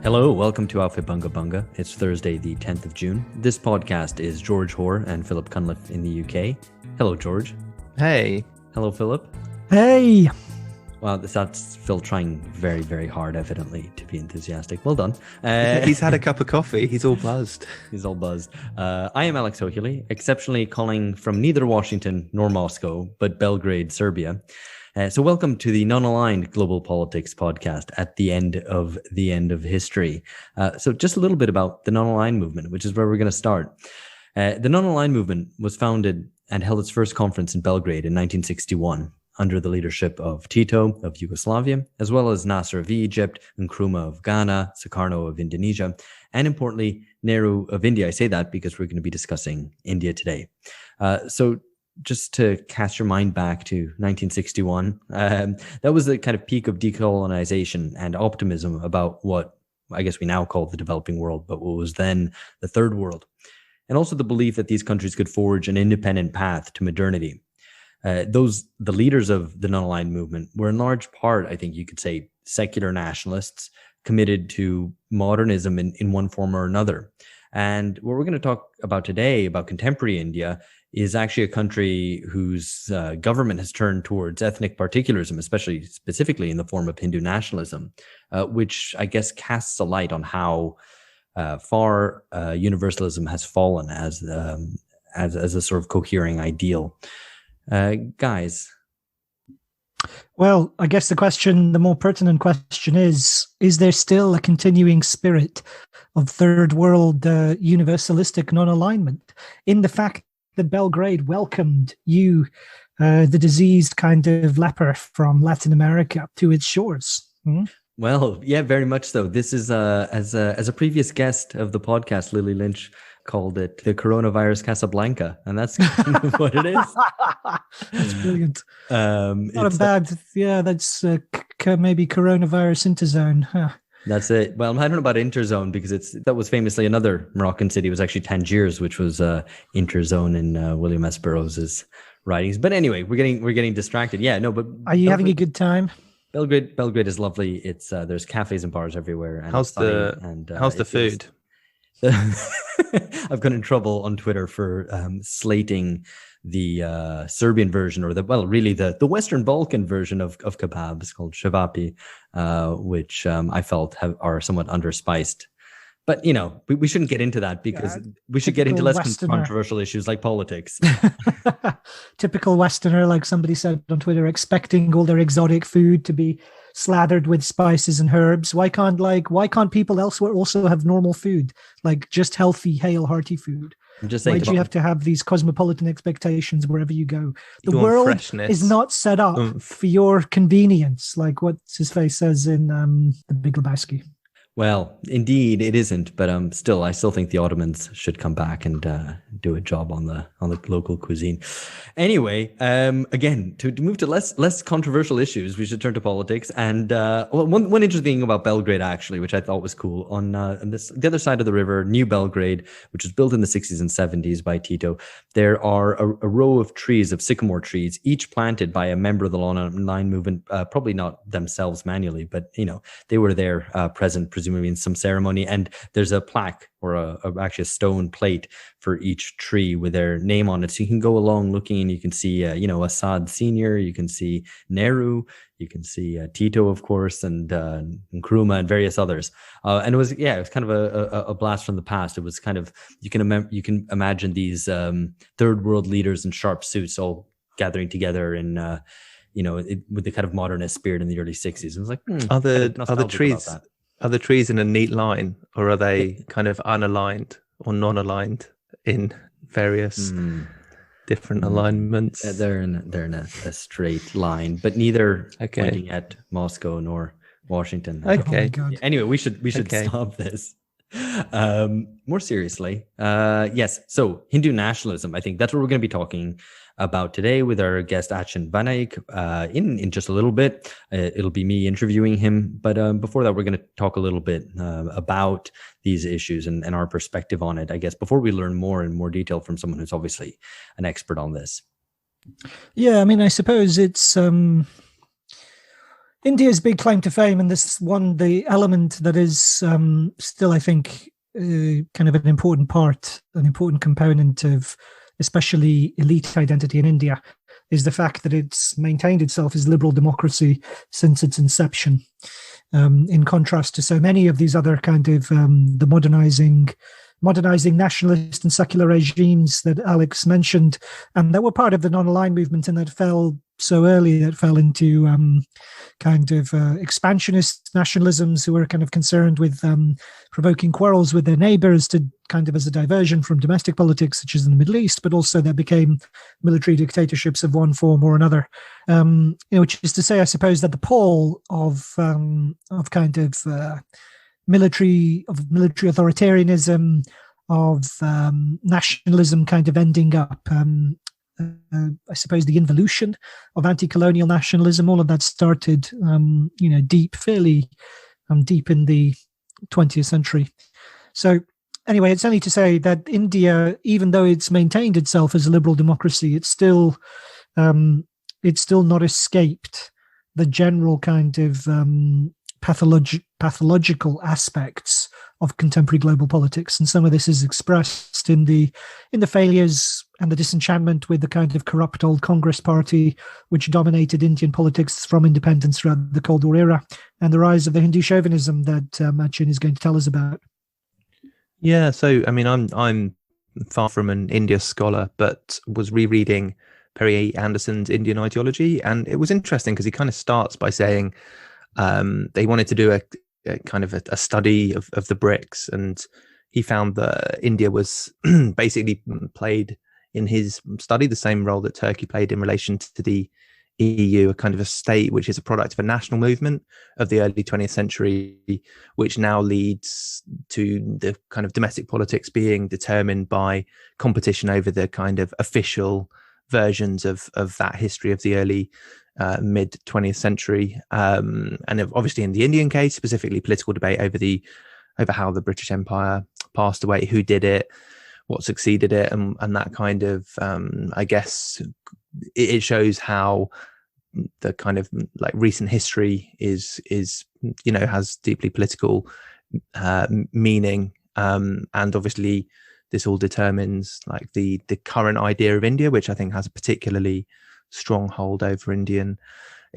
Hello, welcome to Outfit Bunga Bunga. It's Thursday, the 10th of June. This podcast is George Hoare and Philip Cunliffe in the UK. Hello, George. Hey. Hello, Philip. Hey. Well, that's Phil trying very, very hard, evidently, to be enthusiastic. Well done. He's had a cup of coffee. He's all buzzed. He's all buzzed. I am Alex O'Healy, exceptionally calling from neither Washington nor Moscow, but Belgrade, Serbia. So welcome to the Non-Aligned Global Politics podcast at the end of history. So just a little bit about the Non-Aligned movement, which is where we're going to start. The Non-Aligned movement was founded and held its first conference in Belgrade in 1961 under the leadership of Tito of Yugoslavia, as well as Nasser of Egypt, Nkrumah of Ghana, Sukarno of Indonesia, and importantly, Nehru of India. I say that because we're going to be discussing India today. So just to cast your mind back to 1961, that was the kind of peak of decolonization and optimism about what I guess we now call the developing world, but what was then the third world. And also the belief that these countries could forge an independent path to modernity. The leaders of the non-aligned movement were in large part, I think you could say, secular nationalists committed to modernism in one form or another. And what we're going to talk about today, about contemporary India, is actually a country whose government has turned towards ethnic particularism, specifically in the form of Hindu nationalism, which I guess casts a light on how far universalism has fallen as a sort of cohering ideal. Guys. Well, I guess the more pertinent question is there still a continuing spirit of third world universalistic non-alignment in the fact that Belgrade welcomed you, the diseased kind of leper from Latin America, to its shores? Well, yeah, very much so. This is as a previous guest of the podcast, Lily Lynch called it the coronavirus Casablanca, and that's kind of what it is. That's brilliant. Not a bad, that's maybe coronavirus interzone. Huh. That's it. Well, I don't know about interzone because that was famously another Moroccan city. It was actually Tangiers, which was interzone in William S. Burroughs's writings. But anyway, we're getting distracted. Yeah, no, but are you having a good time? Belgrade is lovely. It's there's cafes and bars everywhere. And how's the food? I've got in trouble on Twitter for slating the Serbian version, or the Western Balkan version of kebabs called shavapi, which I felt are somewhat underspiced. But, we shouldn't get into that because we should get into less controversial issues like politics. Typical Westerner, like somebody said on Twitter, expecting all their exotic food to be slathered with spices and herbs. Why can't people elsewhere also have normal food, like just healthy, hale, hearty food? I'm just saying, why do you have to have these cosmopolitan expectations wherever you go? The world is not set up for your convenience, like what his face says in The Big Lebowski. Well, indeed, it isn't. But I still think the Ottomans should come back and do a job on the local cuisine. Anyway, again, to move to less controversial issues, we should turn to politics. And one interesting thing about Belgrade, actually, which I thought was cool, on the other side of the river, New Belgrade, which was built in the 60s and 70s by Tito, there are a row of trees, of sycamore trees, each planted by a member of the non-aligned movement, probably not themselves manually, but they were there present, presumably in some ceremony, and there's a plaque or actually a stone plate for each tree with their name on it. So you can go along looking and you can see, Assad Senior, you can see Nehru, you can see Tito, of course, and Nkrumah and various others. And it was kind of a blast from the past. It was kind of, you can imagine these third world leaders in sharp suits all gathering together in, with the kind of modernist spirit in the early 60s. It was like, are the trees in a neat line, or are they kind of unaligned or non-aligned in various different alignments? They're in a straight line, but neither pointing at Moscow nor Washington. Okay. Anyway, we should stop this. More seriously, yes. So Hindu nationalism, I think that's what we're going to be talking about today with our guest Achin Vanaik. In just a little bit, it'll be me interviewing him. But before that, we're going to talk a little bit about these issues and our perspective on it, I guess, before we learn more in more detail from someone who's obviously an expert on this. Yeah, I mean, I suppose it's India's big claim to fame, and this one, the element that is still, I think, kind of an important part, an important component of especially elite identity in India, is the fact that it's maintained itself as liberal democracy since its inception. In contrast to so many of these other kind of the modernizing nationalist and secular regimes that Alex mentioned, and that were part of the non-aligned movement and that fell so early, that fell into kind of expansionist nationalisms who were kind of concerned with provoking quarrels with their neighbors to kind of as a diversion from domestic politics, such as in the Middle East, but also there became military dictatorships of one form or another. Which is to say, I suppose, that the pall of kind of military authoritarianism, of nationalism kind of ending up, I suppose the involution of anti-colonial nationalism, all of that started, fairly deep in the 20th century. So anyway, it's only to say that India, even though it's maintained itself as a liberal democracy, it's still not escaped the general kind of pathological aspects of contemporary global politics, and some of this is expressed in the failures and the disenchantment with the kind of corrupt old Congress party which dominated Indian politics from independence throughout the Cold War era, and the rise of the Hindu chauvinism that Achin is going to tell us about. Yeah, so I mean, I'm far from an India scholar, but was rereading Perry Anderson's Indian ideology, and it was interesting because he kind of starts by saying they wanted to do a kind of a study of the BRICS, and he found that India was basically played in his study the same role that Turkey played in relation to the EU, a kind of a state which is a product of a national movement of the early 20th century, which now leads to the kind of domestic politics being determined by competition over the kind of official versions of that history of the early mid 20th century, and obviously in the Indian case, specifically political debate over how the British Empire passed away, who did it, what succeeded it, and that kind of I guess it shows how the kind of like recent history is has deeply political meaning, and obviously this all determines like the current idea of India, which I think has a particularly strong hold over Indian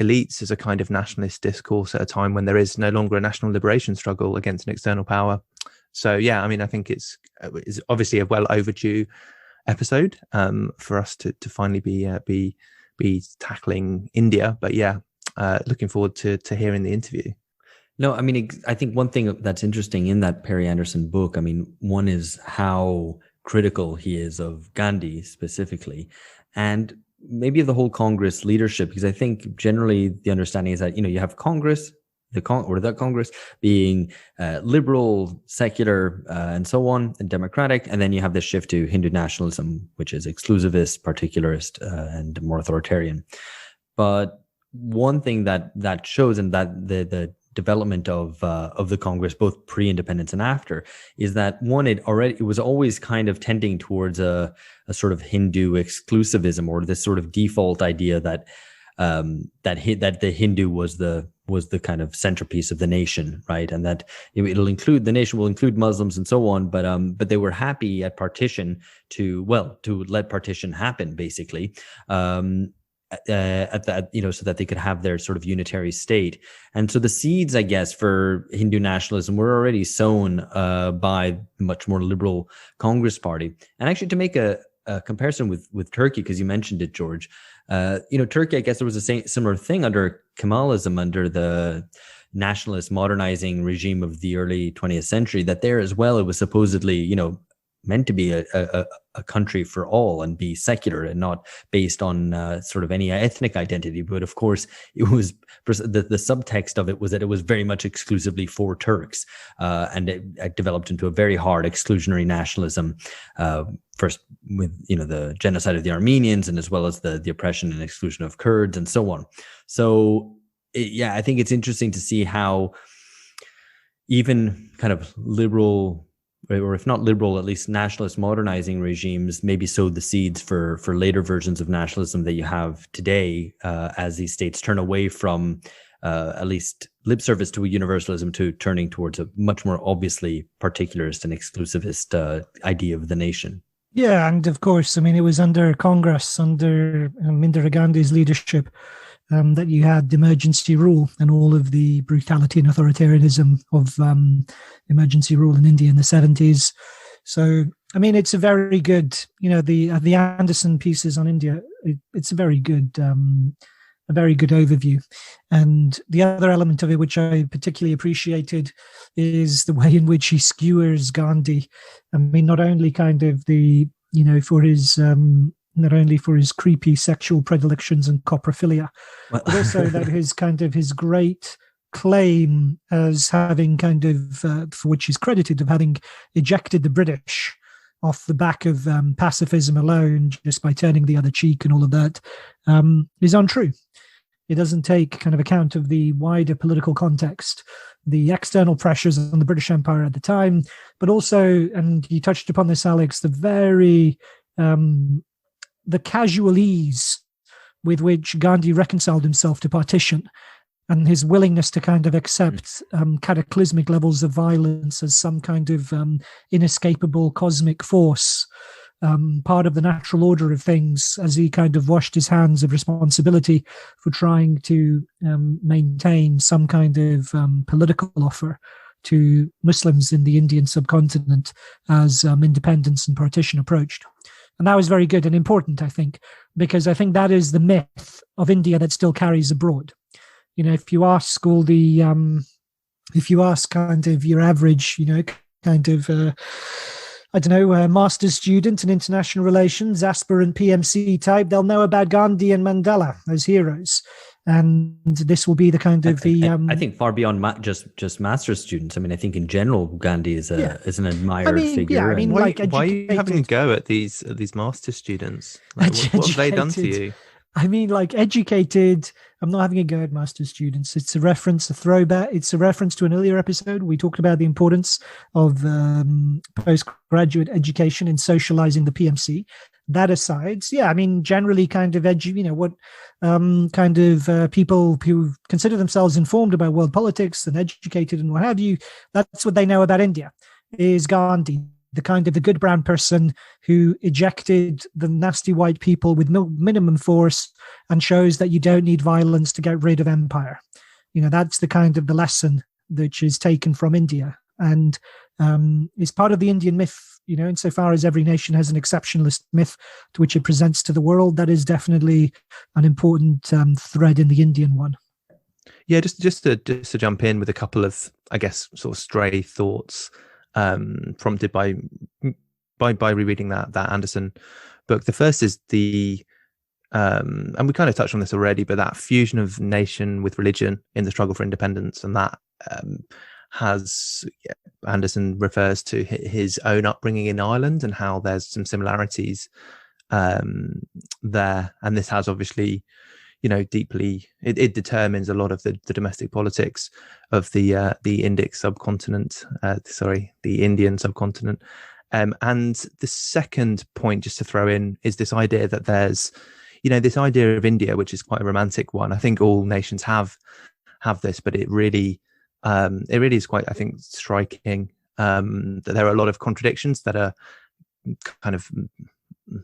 elites as a kind of nationalist discourse at a time when there is no longer a national liberation struggle against an external power. So yeah, I mean, I think it's obviously a well overdue episode for us to finally be tackling India. But yeah, looking forward to hearing the interview. No, I mean, I think one thing that's interesting in that Perry Anderson book, I mean, one is how critical he is of Gandhi specifically, and maybe of the whole Congress leadership, because I think generally the understanding is that, you have Congress, the Congress being liberal, secular, and so on, and democratic, and then you have this shift to Hindu nationalism, which is exclusivist, particularist, and more authoritarian. But one thing that shows, and that the development of the Congress, both pre-independence and after, is that one, it was always kind of tending towards a sort of Hindu exclusivism, or this sort of default idea that that the Hindu was the kind of centerpiece of the nation, right? And that the nation will include Muslims and so on, but they were happy at partition to let partition happen, basically. At that, so that they could have their sort of unitary state. And so the seeds, I guess, for Hindu nationalism were already sown by the much more liberal Congress party. And actually, to make a comparison with Turkey, because you mentioned it, George, Turkey, I guess there was a similar thing under Kemalism, under the nationalist modernizing regime of the early 20th century, that there as well, it was supposedly, meant to be a country for all and be secular and not based on sort of any ethnic identity. But of course, it was the subtext of it was that it was very much exclusively for Turks, and it developed into a very hard exclusionary nationalism. First with the genocide of the Armenians, and as well as the oppression and exclusion of Kurds and so on. So I think it's interesting to see how even kind of liberal, or if not liberal, at least nationalist modernizing regimes maybe sowed the seeds for later versions of nationalism that you have today, as these states turn away from at least lip service to a universalism to turning towards a much more obviously particularist and exclusivist idea of the nation. Yeah, and of course, I mean, it was under Congress, under Indira Gandhi's leadership, that you had emergency rule and all of the brutality and authoritarianism of emergency rule in India in the 70s. So, I mean, it's a very good, the Anderson pieces on India. It's a very good overview. And the other element of it, which I particularly appreciated, is the way in which he skewers Gandhi. I mean, not only kind of for his not only for his creepy sexual predilections and coprophilia, but also that his great claim as having for which he's credited, of having ejected the British off the back of pacifism alone, just by turning the other cheek and all of that, is untrue. It doesn't take kind of account of the wider political context, the external pressures on the British Empire at the time, but also, and you touched upon this, Alex, the casual ease with which Gandhi reconciled himself to partition, and his willingness to kind of accept cataclysmic levels of violence as some kind of inescapable cosmic force, part of the natural order of things, as he kind of washed his hands of responsibility for trying to maintain some kind of political offer to Muslims in the Indian subcontinent as independence and partition approached. And that was very good and important, I think, because I think that is the myth of India that still carries abroad. If you ask kind of your average, master's student in international relations, aspirant PMC type, they'll know about Gandhi and Mandela as heroes. And this will be the kind of I think far beyond just master's students. I mean, I think in general, Gandhi is an admired figure. Yeah, I mean, why are you having a go at these master's students? Like, what have they done to you? I mean, like, educated. I'm not having a go at master's students. It's a reference, a throwback. It's a reference to an earlier episode. We talked about the importance of postgraduate education in socializing the PMC. That aside, I mean, generally kind of people who consider themselves informed about world politics and educated and what have you, that's what they know about India, is Gandhi, the kind of the good brown person who ejected the nasty white people with minimum force and shows that you don't need violence to get rid of empire. That's the kind of the lesson which is taken from India and is part of the Indian myth. Insofar as every nation has an exceptionalist myth to which it presents to the world, that is definitely an important thread in the Indian one. Yeah, just to jump in with a couple of, I guess, sort of stray thoughts prompted by rereading that Anderson book. The first is and we kind of touched on this already, but that fusion of nation with religion in the struggle for independence, and that Anderson refers to his own upbringing in Ireland and how there's some similarities there, and this has obviously deeply it determines a lot of the domestic politics of the Indic subcontinent, the Indian subcontinent. And the second point, just to throw in, is this idea that there's this idea of India, which is quite a romantic one. I think all nations have this, but it really is quite, I think, striking that there are a lot of contradictions that are kind of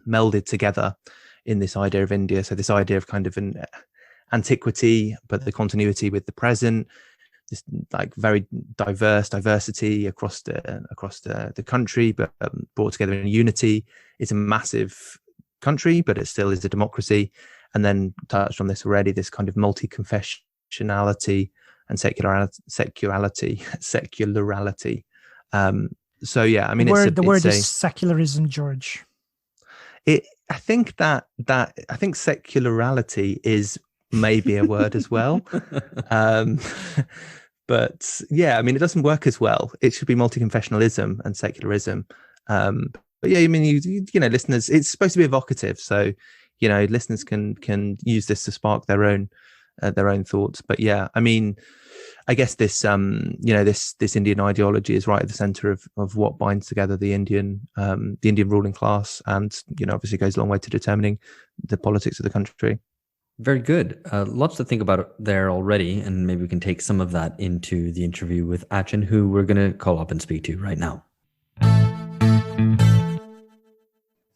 melded together in this idea of India. So this idea of kind of an antiquity, but the continuity with the present, this like very diversity across the country, but brought together in unity. It's a massive country, but it still is a democracy. And then touched on this already, this kind of multi-confessionality and secularity. So yeah, I mean, the word is secularism, George. I think secularity is maybe a word as well. But yeah, I mean, it doesn't work as well. It should be multi-confessionalism and secularism. But yeah, I mean, you know, listeners, it's supposed to be evocative, so listeners can use this to spark their own thoughts. But yeah, I mean, I guess this this Indian ideology is right at the center of what binds together the Indian ruling class, and obviously goes a long way to determining the politics of the country. Very good. Lots to think about there already, and maybe we can take some of that into the interview with Achin, who we're going to call up and speak to right now.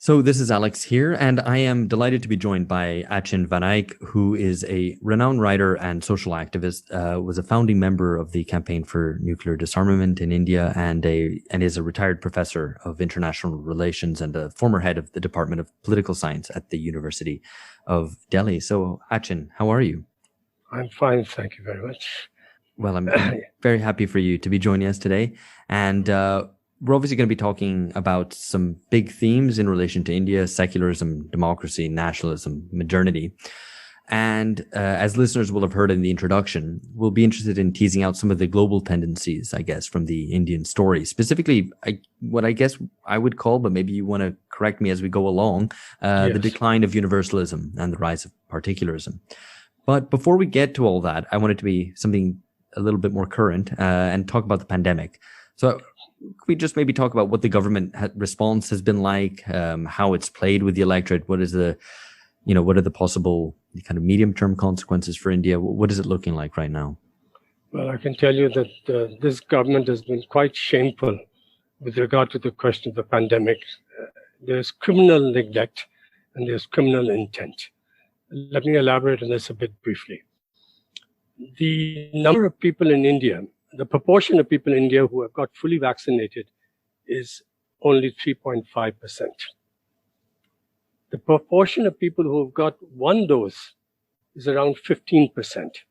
So this is Alex here, and I am delighted to be joined by Achin Vanaik, who is a renowned writer and social activist, was a founding member of the Campaign for Nuclear Disarmament in India, and is a retired professor of international relations and a former head of the Department of Political Science at the University of Delhi. So Achin, how are you? I'm fine, thank you very much. Well, I'm very happy for you to be joining us today, and we're obviously going to be talking about some big themes in relation to India: secularism, democracy, nationalism, modernity. And as listeners will have heard in the introduction, we'll be interested in teasing out some of the global tendencies, I guess, from the Indian story. Specifically, what I guess I would call, but maybe you want to correct me as we go along, the decline of universalism and the rise of particularism. But before we get to all that, I want it to be something a little bit more current and talk about the pandemic. So could we just maybe talk about what the government response has been like, how it's played with the electorate? What is what are the possible kind of medium-term consequences for India? What is it looking like right now? Well, I can tell you that this government has been quite shameful with regard to the question of the pandemic. There's criminal neglect and there's criminal intent. Let me elaborate on this a bit briefly. The number of people in India, the proportion of people in India who have got fully vaccinated is only 3.5%. The proportion of people who have got one dose is around 15%.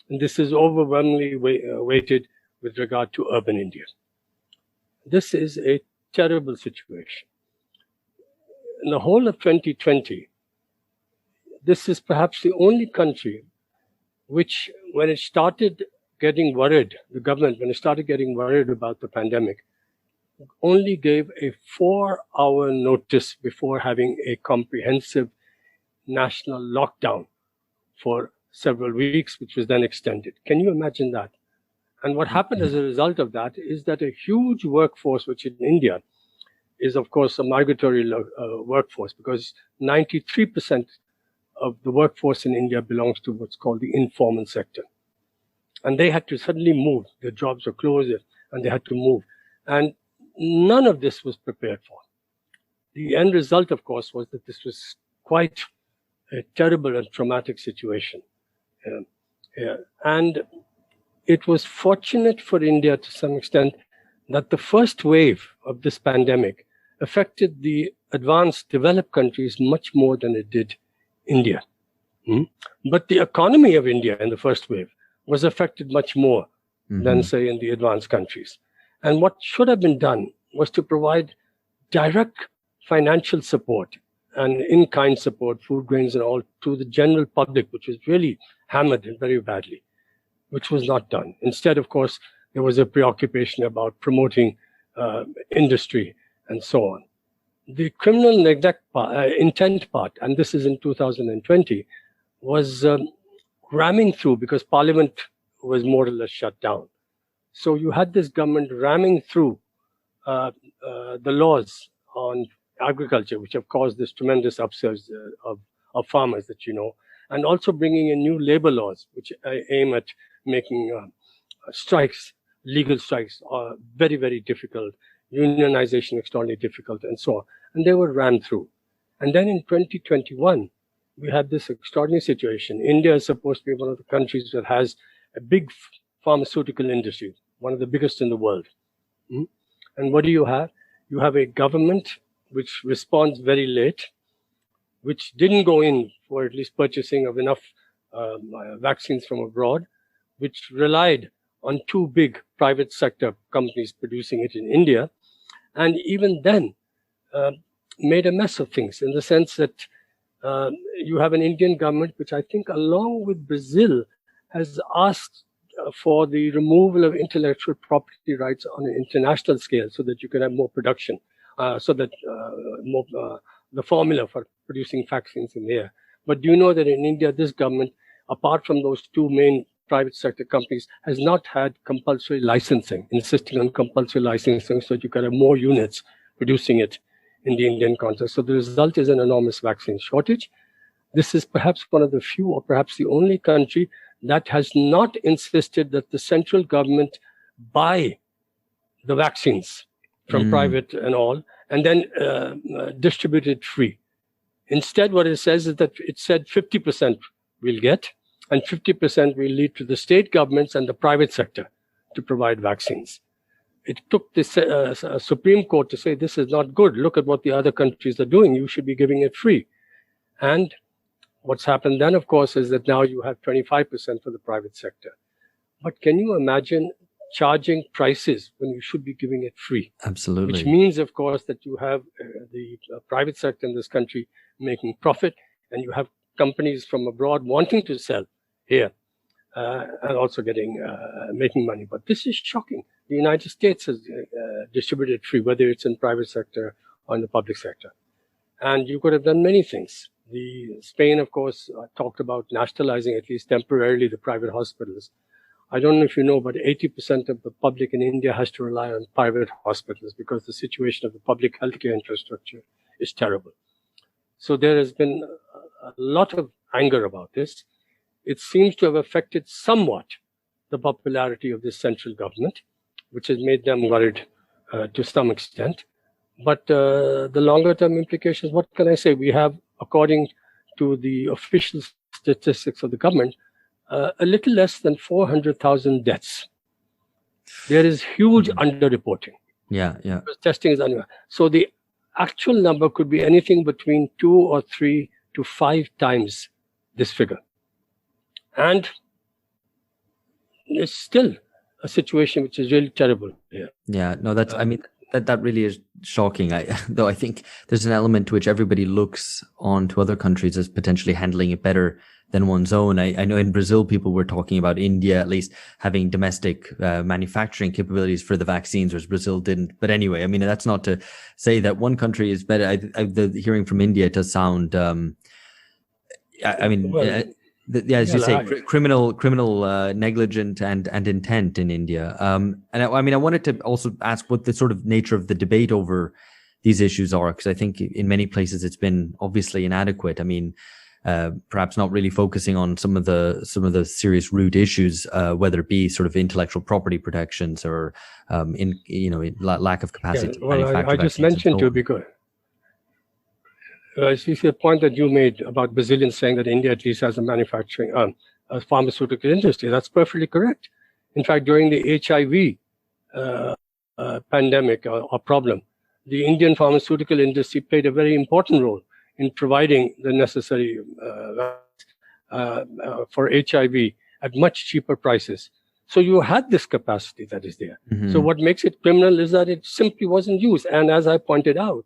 And this is overwhelmingly weighted with regard to urban India. This is a terrible situation. In the whole of 2020, this is perhaps the only country which, when it started getting worried, the government, when it started getting worried about the pandemic, only gave a 4-hour notice before having a comprehensive national lockdown for several weeks, which was then extended. Can you imagine that? And what happened as a result of that is that a huge workforce, which in India is, of course, a migratory workforce, because 93% of the workforce in India belongs to what's called the informal sector. And they had to suddenly move. Their jobs were closed and they had to move. And none of this was prepared for. The end result, of course, was that this was quite a terrible and traumatic situation. And it was fortunate for India to some extent that the first wave of this pandemic affected the advanced developed countries much more than it did India. But the economy of India in the first wave was affected much more than, say, in the advanced countries. And what should have been done was to provide direct financial support and in-kind support, food grains and all, to the general public, which was really hammered very badly, which was not done. Instead, of course, there was a preoccupation about promoting industry and so on. The criminal neglect intent part, and this is in 2020, was ramming through because Parliament was more or less shut down. So you had this government ramming through the laws on agriculture, which have caused this tremendous upsurge of farmers that you know, and also bringing in new labor laws, which aim at making strikes, legal strikes, very, very difficult, unionization extraordinarily difficult, and so on. And they were rammed through. And then in 2021, we had this extraordinary situation. India is supposed to be one of the countries that has a big pharmaceutical industry, one of the biggest in the world. And what do you have? You have a government which responds very late, which didn't go in for at least purchasing of enough vaccines from abroad, which relied on two big private sector companies producing it in India, and even then made a mess of things in the sense that you have an Indian government which I think along with Brazil has asked for the removal of intellectual property rights on an international scale so that you can have more production, so that the formula for producing vaccines in there. But do you know that in India, this government, apart from those two main private sector companies, has not had compulsory licensing, insisting on compulsory licensing so that you can have more units producing it in the Indian context. So the result is an enormous vaccine shortage. This is perhaps one of the few, or perhaps the only country that has not insisted that the central government buy the vaccines from private and all, and then distribute it free. Instead, what it says is that it said 50% we'll get, and 50% will lead to the state governments and the private sector to provide vaccines. It took this Supreme Court to say, this is not good. Look at what the other countries are doing. You should be giving it free. And what's happened then, of course, is that now you have 25% for the private sector. But can you imagine charging prices when you should be giving it free? Absolutely. Which means, of course, that you have the private sector in this country making profit, and you have companies from abroad wanting to sell here and also making money. But this is shocking. The United States has distributed free, whether it's in private sector or in the public sector. And you could have done many things. Spain, of course, talked about nationalizing, at least temporarily, the private hospitals. I don't know if you know, but 80% of the public in India has to rely on private hospitals because the situation of the public healthcare infrastructure is terrible. So there has been a lot of anger about this. It seems to have affected somewhat the popularity of this central government, which has made them worried to some extent. But the longer term implications, what can I say? We have, according to the official statistics of the government, a little less than 400,000 deaths. There is huge underreporting. Yeah. Because testing is under. So the actual number could be anything between 2 or 3 to 5 times this figure. And it's still a situation which is really terrible here. Yeah, no, that's, I mean, that really is shocking. Though I think there's an element to which everybody looks on to other countries as potentially handling it better than one's own. I know in Brazil, people were talking about India at least having domestic manufacturing capabilities for the vaccines, whereas Brazil didn't. But anyway, I mean, that's not to say that one country is better. The hearing from India does sound, as you say, criminal negligent and intent in India. And I wanted to also ask what the sort of nature of the debate over these issues are, because I think in many places it's been obviously inadequate. I mean, perhaps not really focusing on some of the serious root issues, whether it be sort of intellectual property protections or lack of capacity. Yeah, well, I just mentioned to you because. I see the point that you made about Brazilians saying that India at least has a manufacturing, a pharmaceutical industry. That's perfectly correct. In fact, during the HIV pandemic or problem, the Indian pharmaceutical industry played a very important role in providing the necessary for HIV at much cheaper prices. So you had this capacity that is there. Mm-hmm. So what makes it criminal is that it simply wasn't used. And as I pointed out,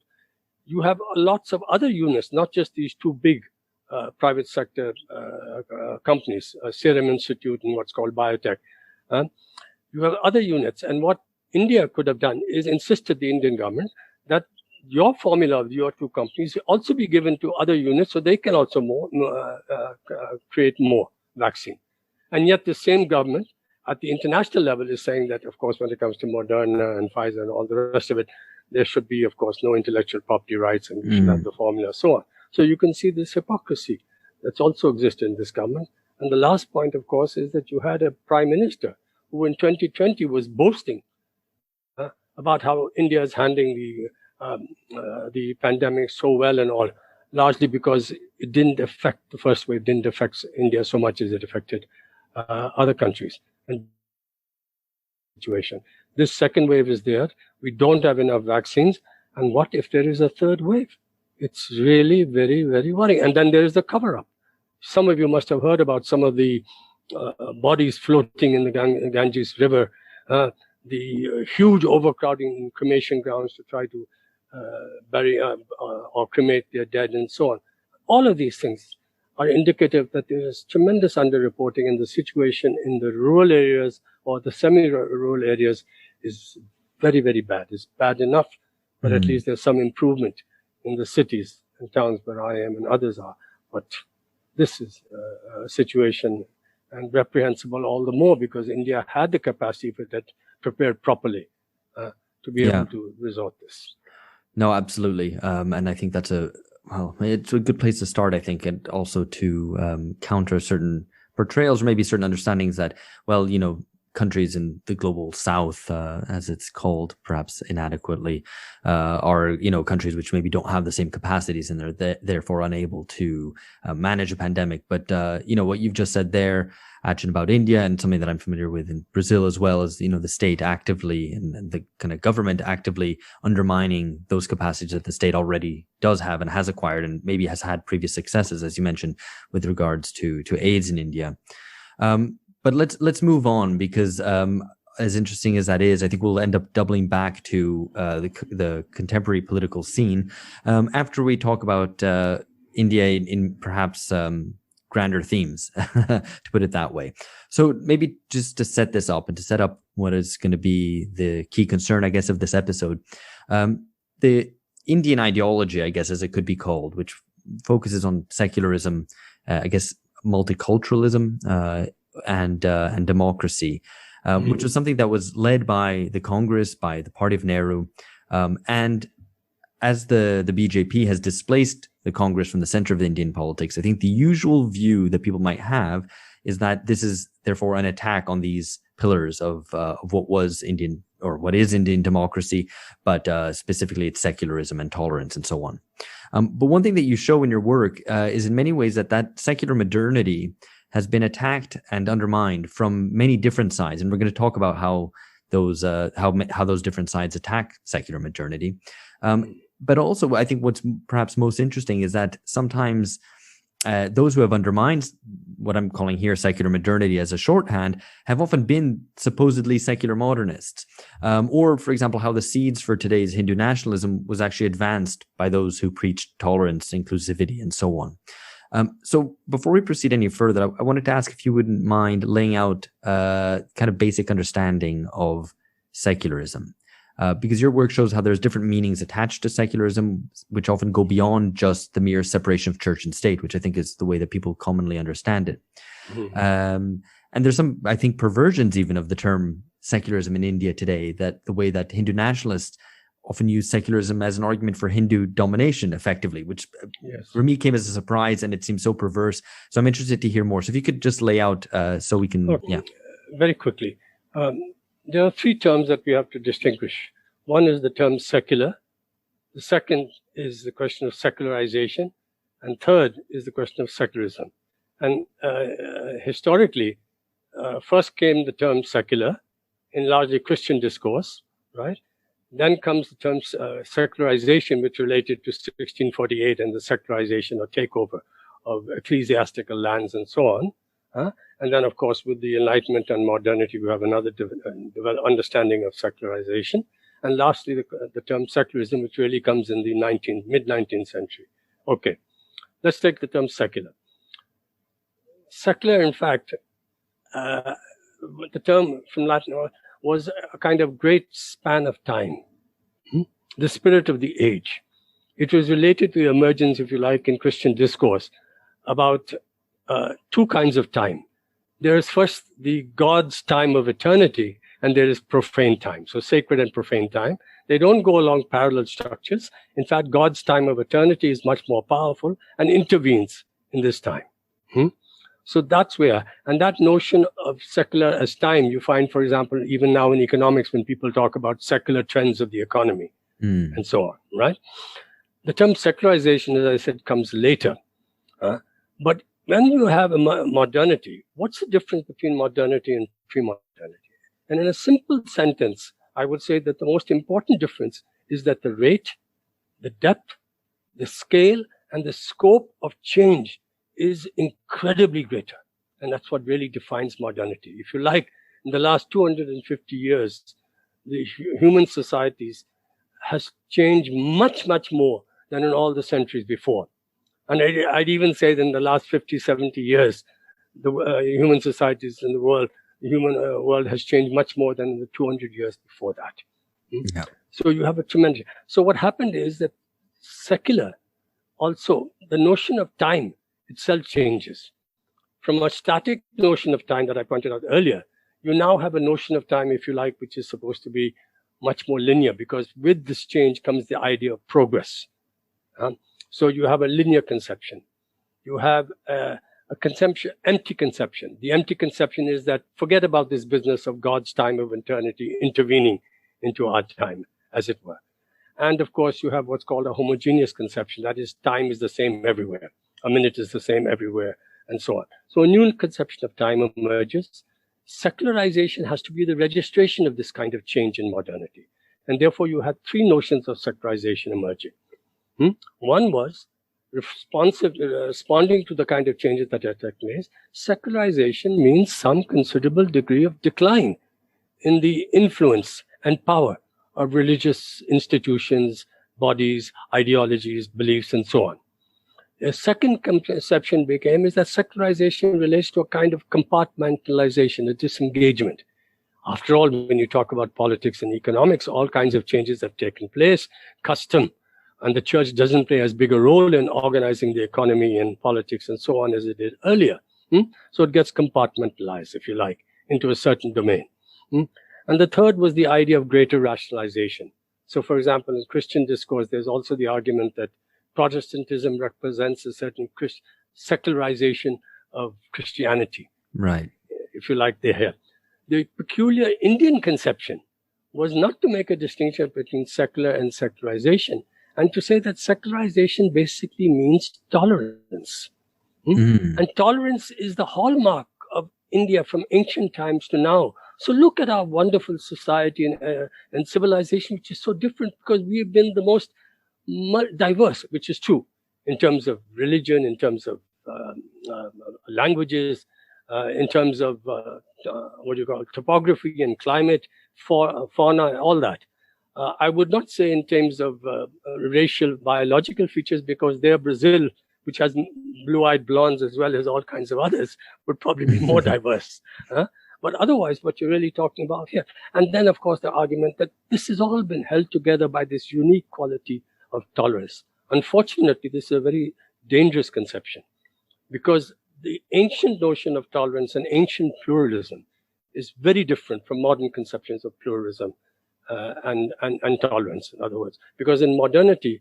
you have lots of other units, not just these two big private sector companies, Serum Institute and what's called biotech. You have other units. And what India could have done is insisted the Indian government that your formula of your two companies also be given to other units so they can also create more vaccine. And yet the same government at the international level is saying that, of course, when it comes to Moderna and Pfizer and all the rest of it, there should be, of course, no intellectual property rights and we should have the formula, so on. So you can see this hypocrisy that's also existed in this government. And the last point, of course, is that you had a prime minister who in 2020 was boasting about how India is handling the pandemic so well and all, largely because it didn't affect, the first wave didn't affect India so much as it affected other countries. And situation. This second wave is there. We don't have enough vaccines. And what if there is a third wave? It's really very, very worrying. And then there is the cover-up. Some of you must have heard about some of the bodies floating in the Ganges River, the huge overcrowding in cremation grounds to try to bury or cremate their dead and so on. All of these things are indicative that there is tremendous underreporting, and the situation in the rural areas or the semi-rural areas is very, very bad. It's bad enough, but at least there's some improvement in the cities and towns where I am and others are. But this is a situation and reprehensible all the more because India had the capacity for that prepared properly to be able to resort this. No, absolutely. And I think that's Well, it's a good place to start, I think, and also to counter certain portrayals or maybe certain understandings that, well, countries in the global south, as it's called, perhaps inadequately, are, countries which maybe don't have the same capacities and they're therefore unable to manage a pandemic. But, what you've just said there, Achin, about India, and something that I'm familiar with in Brazil as well, is, the state actively and the kind of government actively undermining those capacities that the state already does have and has acquired and maybe has had previous successes, as you mentioned, with regards to AIDS in India. But let's move on, because as interesting as that is, I think we'll end up doubling back to the contemporary political scene after we talk about India in perhaps grander themes, to put it that way. So maybe just to set this up and to set up what is going to be the key concern, I guess, of this episode, the Indian ideology, I guess, as it could be called, which focuses on secularism, I guess, multiculturalism, and democracy, which was something that was led by the Congress, by the party of Nehru. And as the BJP has displaced the Congress from the center of Indian politics, I think the usual view that people might have is that this is therefore an attack on these pillars of what was Indian, or what is Indian democracy, but specifically its secularism and tolerance and so on. But one thing that you show in your work is in many ways that secular modernity has been attacked and undermined from many different sides, and we're going to talk about how those different sides attack secular modernity. But also, I think what's perhaps most interesting is that sometimes those who have undermined what I'm calling here secular modernity as a shorthand have often been supposedly secular modernists. Or, for example, how the seeds for today's Hindu nationalism was actually advanced by those who preached tolerance, inclusivity, and so on. So before we proceed any further, I wanted to ask if you wouldn't mind laying out kind of basic understanding of secularism, because your work shows how there's different meanings attached to secularism, which often go beyond just the mere separation of church and state, which I think is the way that people commonly understand it. Mm-hmm. And there's some, I think, perversions even of the term secularism in India today, that the way that Hindu nationalists often use secularism as an argument for Hindu domination, effectively, which for me came as a surprise, and it seems so perverse. So I'm interested to hear more. So if you could just lay out so we can... Very quickly. There are three terms that we have to distinguish. One is the term secular. The second is the question of secularization. And third is the question of secularism. And historically, first came the term secular in largely Christian discourse, right? Then comes the term secularization, which related to 1648 and the secularization or takeover of ecclesiastical lands and so on. And then, of course, with the Enlightenment and modernity, we have another understanding of secularization. And lastly, the term secularism, which really comes in the mid-19th century. Okay, let's take the term secular. Secular, in fact, the term from Latin was a kind of great span of time, the spirit of the age. It was related to the emergence, if you like, in Christian discourse about two kinds of time. There is first the God's time of eternity, and there is profane time. So sacred and profane time. They don't go along parallel structures. In fact, God's time of eternity is much more powerful and intervenes in this time. So that's where, and that notion of secular as time, you find, for example, even now in economics, when people talk about secular trends of the economy and so on, right? The term secularization, as I said, comes later. But when you have a modernity, what's the difference between modernity and pre-modernity? And in a simple sentence, I would say that the most important difference is that the rate, the depth, the scale, and the scope of change is incredibly greater. And that's what really defines modernity. If you like, in the last 250 years, the human societies has changed much, much more than in all the centuries before. And I'd even say that in the last 50, 70 years, the human societies in the world, the human world has changed much more than in the 200 years before that. Yeah. So you have a tremendous... So what happened is that secular, also, the notion of time itself changes. From a static notion of time that I pointed out earlier, you now have a notion of time, if you like, which is supposed to be much more linear, because with this change comes the idea of progress. So you have a linear conception. You have a conception, empty conception. The empty conception is that forget about this business of God's time of eternity intervening into our time, as it were. And of course, you have what's called a homogeneous conception. That is, time is the same everywhere. A minute is the same everywhere, and so on. So a new conception of time emerges. Secularization has to be the registration of this kind of change in modernity. And therefore, you had three notions of secularization emerging. One was responding to the kind of changes that are taking place. Secularization means some considerable degree of decline in the influence and power of religious institutions, bodies, ideologies, beliefs, and so on. A second conception is that secularization relates to a kind of compartmentalization, a disengagement. After all, when you talk about politics and economics, all kinds of changes have taken place, custom, and the church doesn't play as big a role in organizing the economy and politics and so on as it did earlier. So it gets compartmentalized, if you like, into a certain domain. And the third was the idea of greater rationalization. So, for example, in Christian discourse, there's also the argument that Protestantism represents a certain secularization of Christianity. Right. If you like, the peculiar Indian conception was not to make a distinction between secular and secularization, and to say that secularization basically means tolerance. And tolerance is the hallmark of India from ancient times to now. So look at our wonderful society and civilization, which is so different because we have been the most diverse, which is true in terms of religion, in terms of languages, in terms of topography and climate, fauna, all that. I would not say in terms of racial, biological features, because there Brazil, which has blue-eyed blondes as well as all kinds of others, would probably be more diverse. But otherwise, what you're really talking about here. And then, of course, the argument that this has all been held together by this unique quality of tolerance. Unfortunately, this is a very dangerous conception, because the ancient notion of tolerance and ancient pluralism is very different from modern conceptions of pluralism and tolerance, in other words. Because in modernity,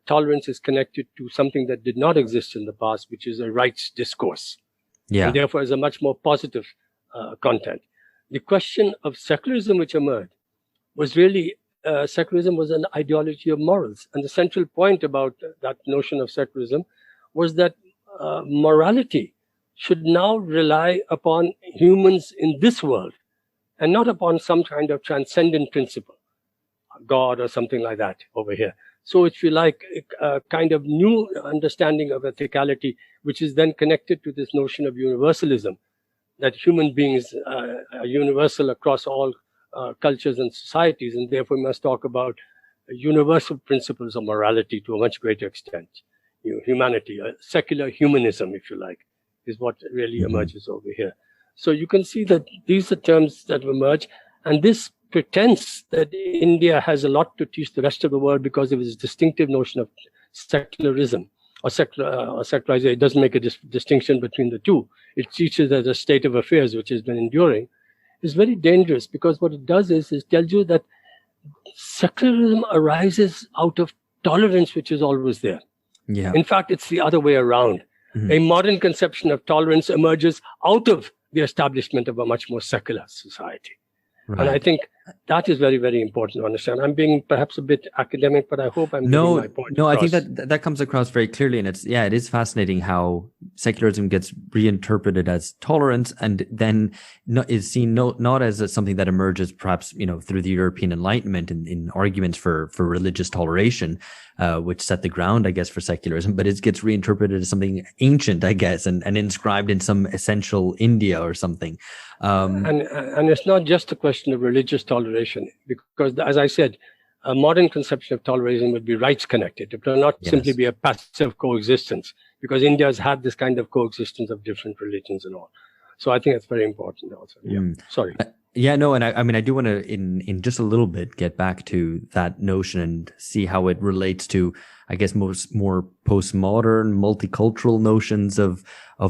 tolerance is connected to something that did not exist in the past, which is a rights discourse. Yeah. And therefore is a much more positive content. The question of secularism which emerged was really, secularism was an ideology of morals. And the central point about that notion of secularism was that morality should now rely upon humans in this world and not upon some kind of transcendent principle, God or something like that over here. So if you like, a kind of new understanding of ethicality, which is then connected to this notion of universalism, that human beings are universal across all cultures and societies, and therefore we must talk about universal principles of morality to a much greater extent. Humanity, secular humanism, if you like, is what really emerges over here. So you can see that these are terms that emerge, and this pretends that India has a lot to teach the rest of the world because of its distinctive notion of secularism or secularization. It doesn't make a distinction between the two. It teaches as a state of affairs, which has been enduring. It's very dangerous because what it does is it tells you that secularism arises out of tolerance, which is always there. Yeah. In fact, it's the other way around. A modern conception of tolerance emerges out of the establishment of a much more secular society. Right. And I think that is very, very important to understand. I'm being perhaps a bit academic, but I hope I'm getting my point across. I think that comes across very clearly. And it is fascinating how secularism gets reinterpreted as tolerance and then is seen not as something that emerges perhaps, through the European Enlightenment in arguments for religious toleration, which set the ground, I guess, for secularism, but it gets reinterpreted as something ancient, I guess, and inscribed in some essential India or something. And it's not just a question of religious toleration, because, as I said, a modern conception of toleration would be rights connected. It will not simply be a passive coexistence, because India has had this kind of coexistence of different religions and all. So I think it's very important also. Yeah. Sorry. Yeah, no, and I mean, I do want to, in just a little bit, get back to that notion and see how it relates to, I guess, more postmodern, multicultural notions of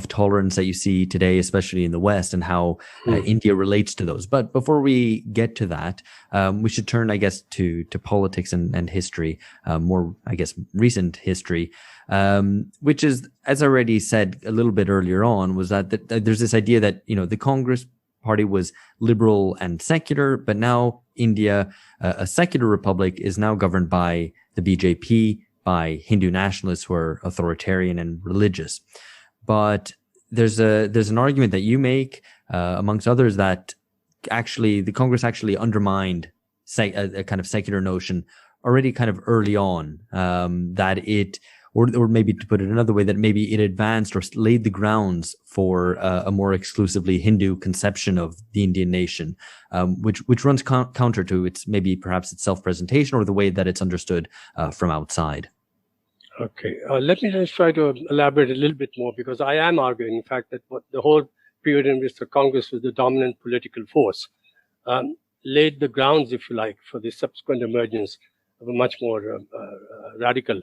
tolerance that you see today, especially in the West, and how India relates to those. But before we get to that, we should turn, I guess, to politics and history, more, I guess, recent history, which is, as I already said a little bit earlier on, was that there's this idea that, you know, the Congress Party was liberal and secular, but now India, a secular republic, is now governed by the BJP, by Hindu nationalists who are authoritarian and religious. But there's an argument that you make, amongst others, that actually the Congress actually undermined a kind of secular notion already kind of early on, that it, or maybe to put it another way, that maybe it advanced or laid the grounds for a more exclusively Hindu conception of the Indian nation, which runs counter to its perhaps its self-presentation or the way that it's understood from outside. Okay, let me just try to elaborate a little bit more, because I am arguing, in fact, that what the whole period in which the Congress was the dominant political force laid the grounds, if you like, for the subsequent emergence of a much more radical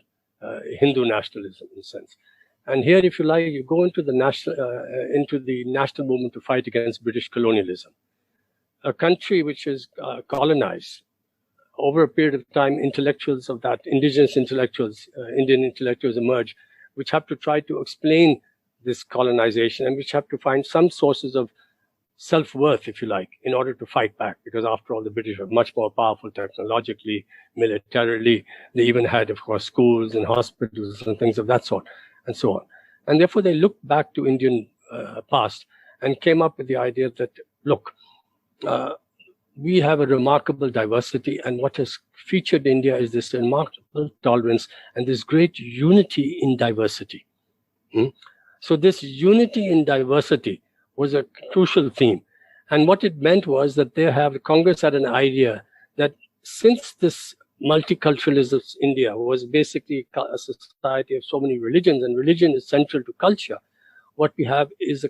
Hindu nationalism, in a sense. And here, if you like, you go into the national movement to fight against British colonialism. A country which is colonized, over a period of time, intellectuals of that, indigenous intellectuals, Indian intellectuals emerge, which have to try to explain this colonization and which have to find some sources of self-worth, if you like, in order to fight back. Because after all, the British were much more powerful technologically, militarily. They even had, of course, schools and hospitals and things of that sort, and so on. And therefore, they looked back to Indian past and came up with the idea that, look, we have a remarkable diversity, and what has featured India is this remarkable tolerance and this great unity in diversity. So this unity in diversity was a crucial theme. And what it meant was that Congress had an idea that since this multiculturalism of India was basically a society of so many religions, and religion is central to culture, what we have is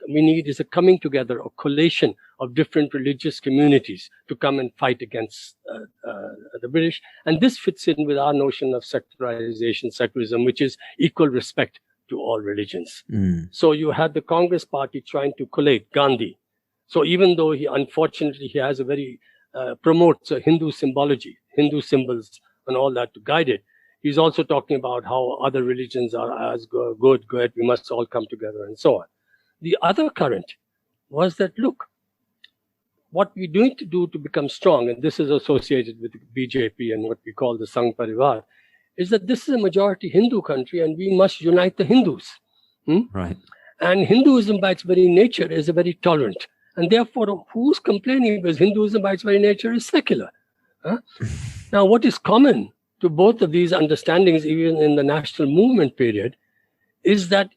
we need a coming together, a collation of different religious communities to come and fight against the British. And this fits in with our notion of secularism, which is equal respect to all religions. So you had the Congress Party trying to collate Gandhi. So even though he has a very, promotes a Hindu symbology, Hindu symbols and all that to guide it, he's also talking about how other religions are as good, we must all come together and so on. The other current was that, look, what we need to do to become strong, and this is associated with BJP and what we call the Sangh Parivar, is that this is a majority Hindu country and we must unite the Hindus. Right. And Hinduism by its very nature is a very tolerant. And therefore, who's complaining? Because Hinduism by its very nature is secular. Now, what is common to both of these understandings, even in the national movement period, is that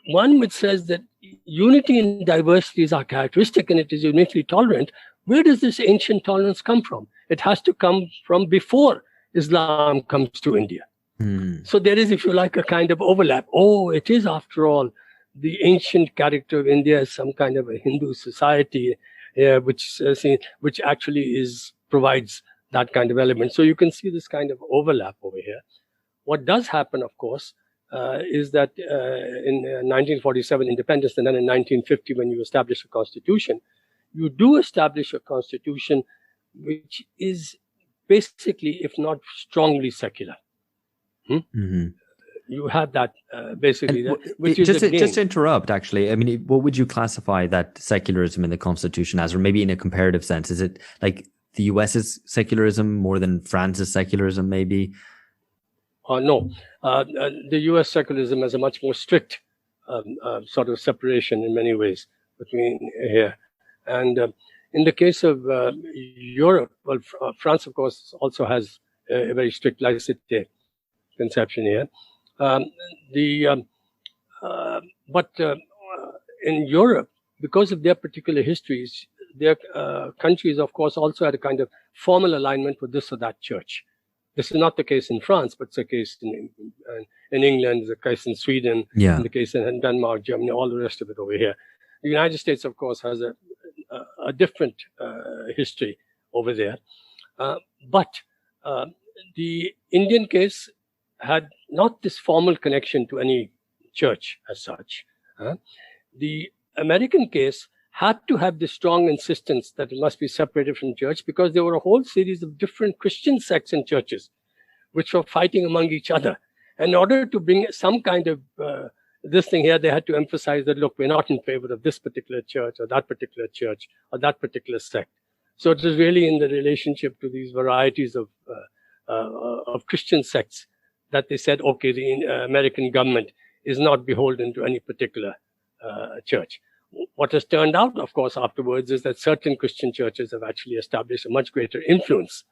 one which says that unity and diversity is our characteristic and it is uniquely tolerant. Where does this ancient tolerance come from? It has to come from before Islam comes to India. So there is, if you like, a kind of overlap. Oh, it is, after all, the ancient character of India is some kind of a Hindu society, which actually provides that kind of element. So you can see this kind of overlap over here. What does happen, of course, is that in 1947 independence, and then in 1950 when you establish a constitution, you do establish a constitution which is basically, if not strongly, secular. You have that basically, which is just to interrupt. Actually, I mean, what would you classify that secularism in the constitution as, or maybe in a comparative sense? Is it like the US's secularism more than France's secularism, maybe? No, the US secularism has a much more strict sort of separation in many ways between here. And in the case of Europe, well, France, of course, also has a very strict laïcité conception here. But in Europe, because of their particular histories, their countries, of course, also had a kind of formal alignment with this or that church. This is not the case in France, but it's a case in England, it's a case in Sweden, in the case in Denmark, Germany, all the rest of it over here. The United States, of course, has a a different history over there. But the Indian case had not this formal connection to any church as such. The American case had to have this strong insistence that it must be separated from church, because there were a whole series of different Christian sects and churches which were fighting among each other. And in order to bring some kind of this thing here, they had to emphasize that, look, we're not in favor of this particular church or that particular church or that particular sect. So it was really in the relationship to these varieties of Christian sects that they said, okay, the American government is not beholden to any particular church. What has turned out, of course, afterwards is that certain Christian churches have actually established a much greater influence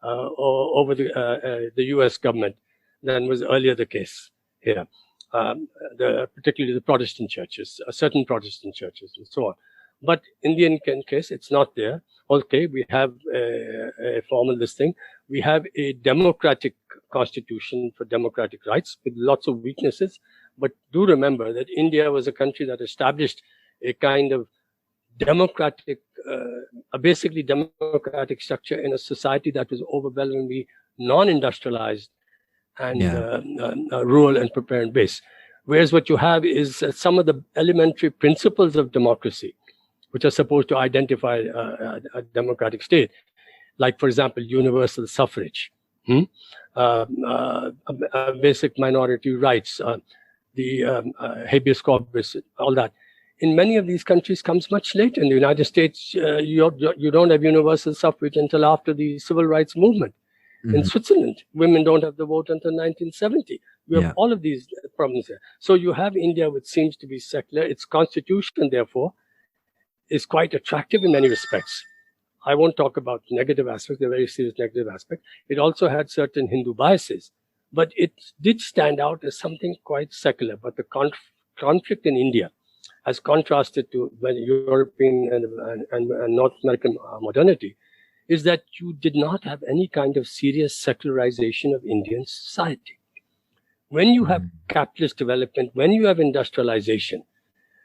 over the US government than was earlier the case here. Particularly the Protestant churches, certain Protestant churches and so on. But in the Indian case, it's not there. Okay, we have a formal listing. We have a democratic constitution for democratic rights with lots of weaknesses. But do remember that India was a country that established a kind of democratic, a basically democratic structure in a society that was overwhelmingly non-industrialized and rural and prepared base. Whereas what you have is some of the elementary principles of democracy, which are supposed to identify a democratic state, like, for example, universal suffrage, basic minority rights, the habeas corpus, all that. In many of these countries comes much later. In the United States, you don't have universal suffrage until after the civil rights movement. Mm-hmm. In Switzerland, women don't have the vote until 1970. We have all of these problems here. So you have India, which seems to be secular. Its constitution, therefore, is quite attractive in many respects. I won't talk about negative aspects, they're very serious negative aspects. It also had certain Hindu biases, but it did stand out as something quite secular. But the conflict in India, as contrasted to European and North American modernity, is that you did not have any kind of serious secularization of Indian society. When you have capitalist development, when you have industrialization,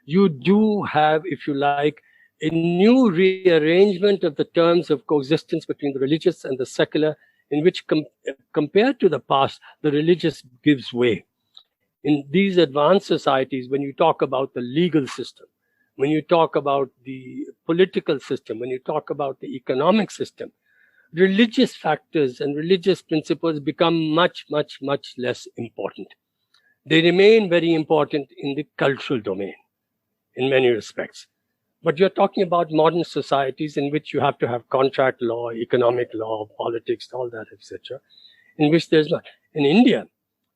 you do have, if you like, a new rearrangement of the terms of coexistence between the religious and the secular, in which compared to the past, the religious gives way. In these advanced societies, when you talk about the legal system, when you talk about the political system, when you talk about the economic system, religious factors and religious principles become much, much, much less important. They remain very important in the cultural domain in many respects. But you're talking about modern societies in which you have to have contract law, economic law, politics, all that, etc., in which there's not. In India,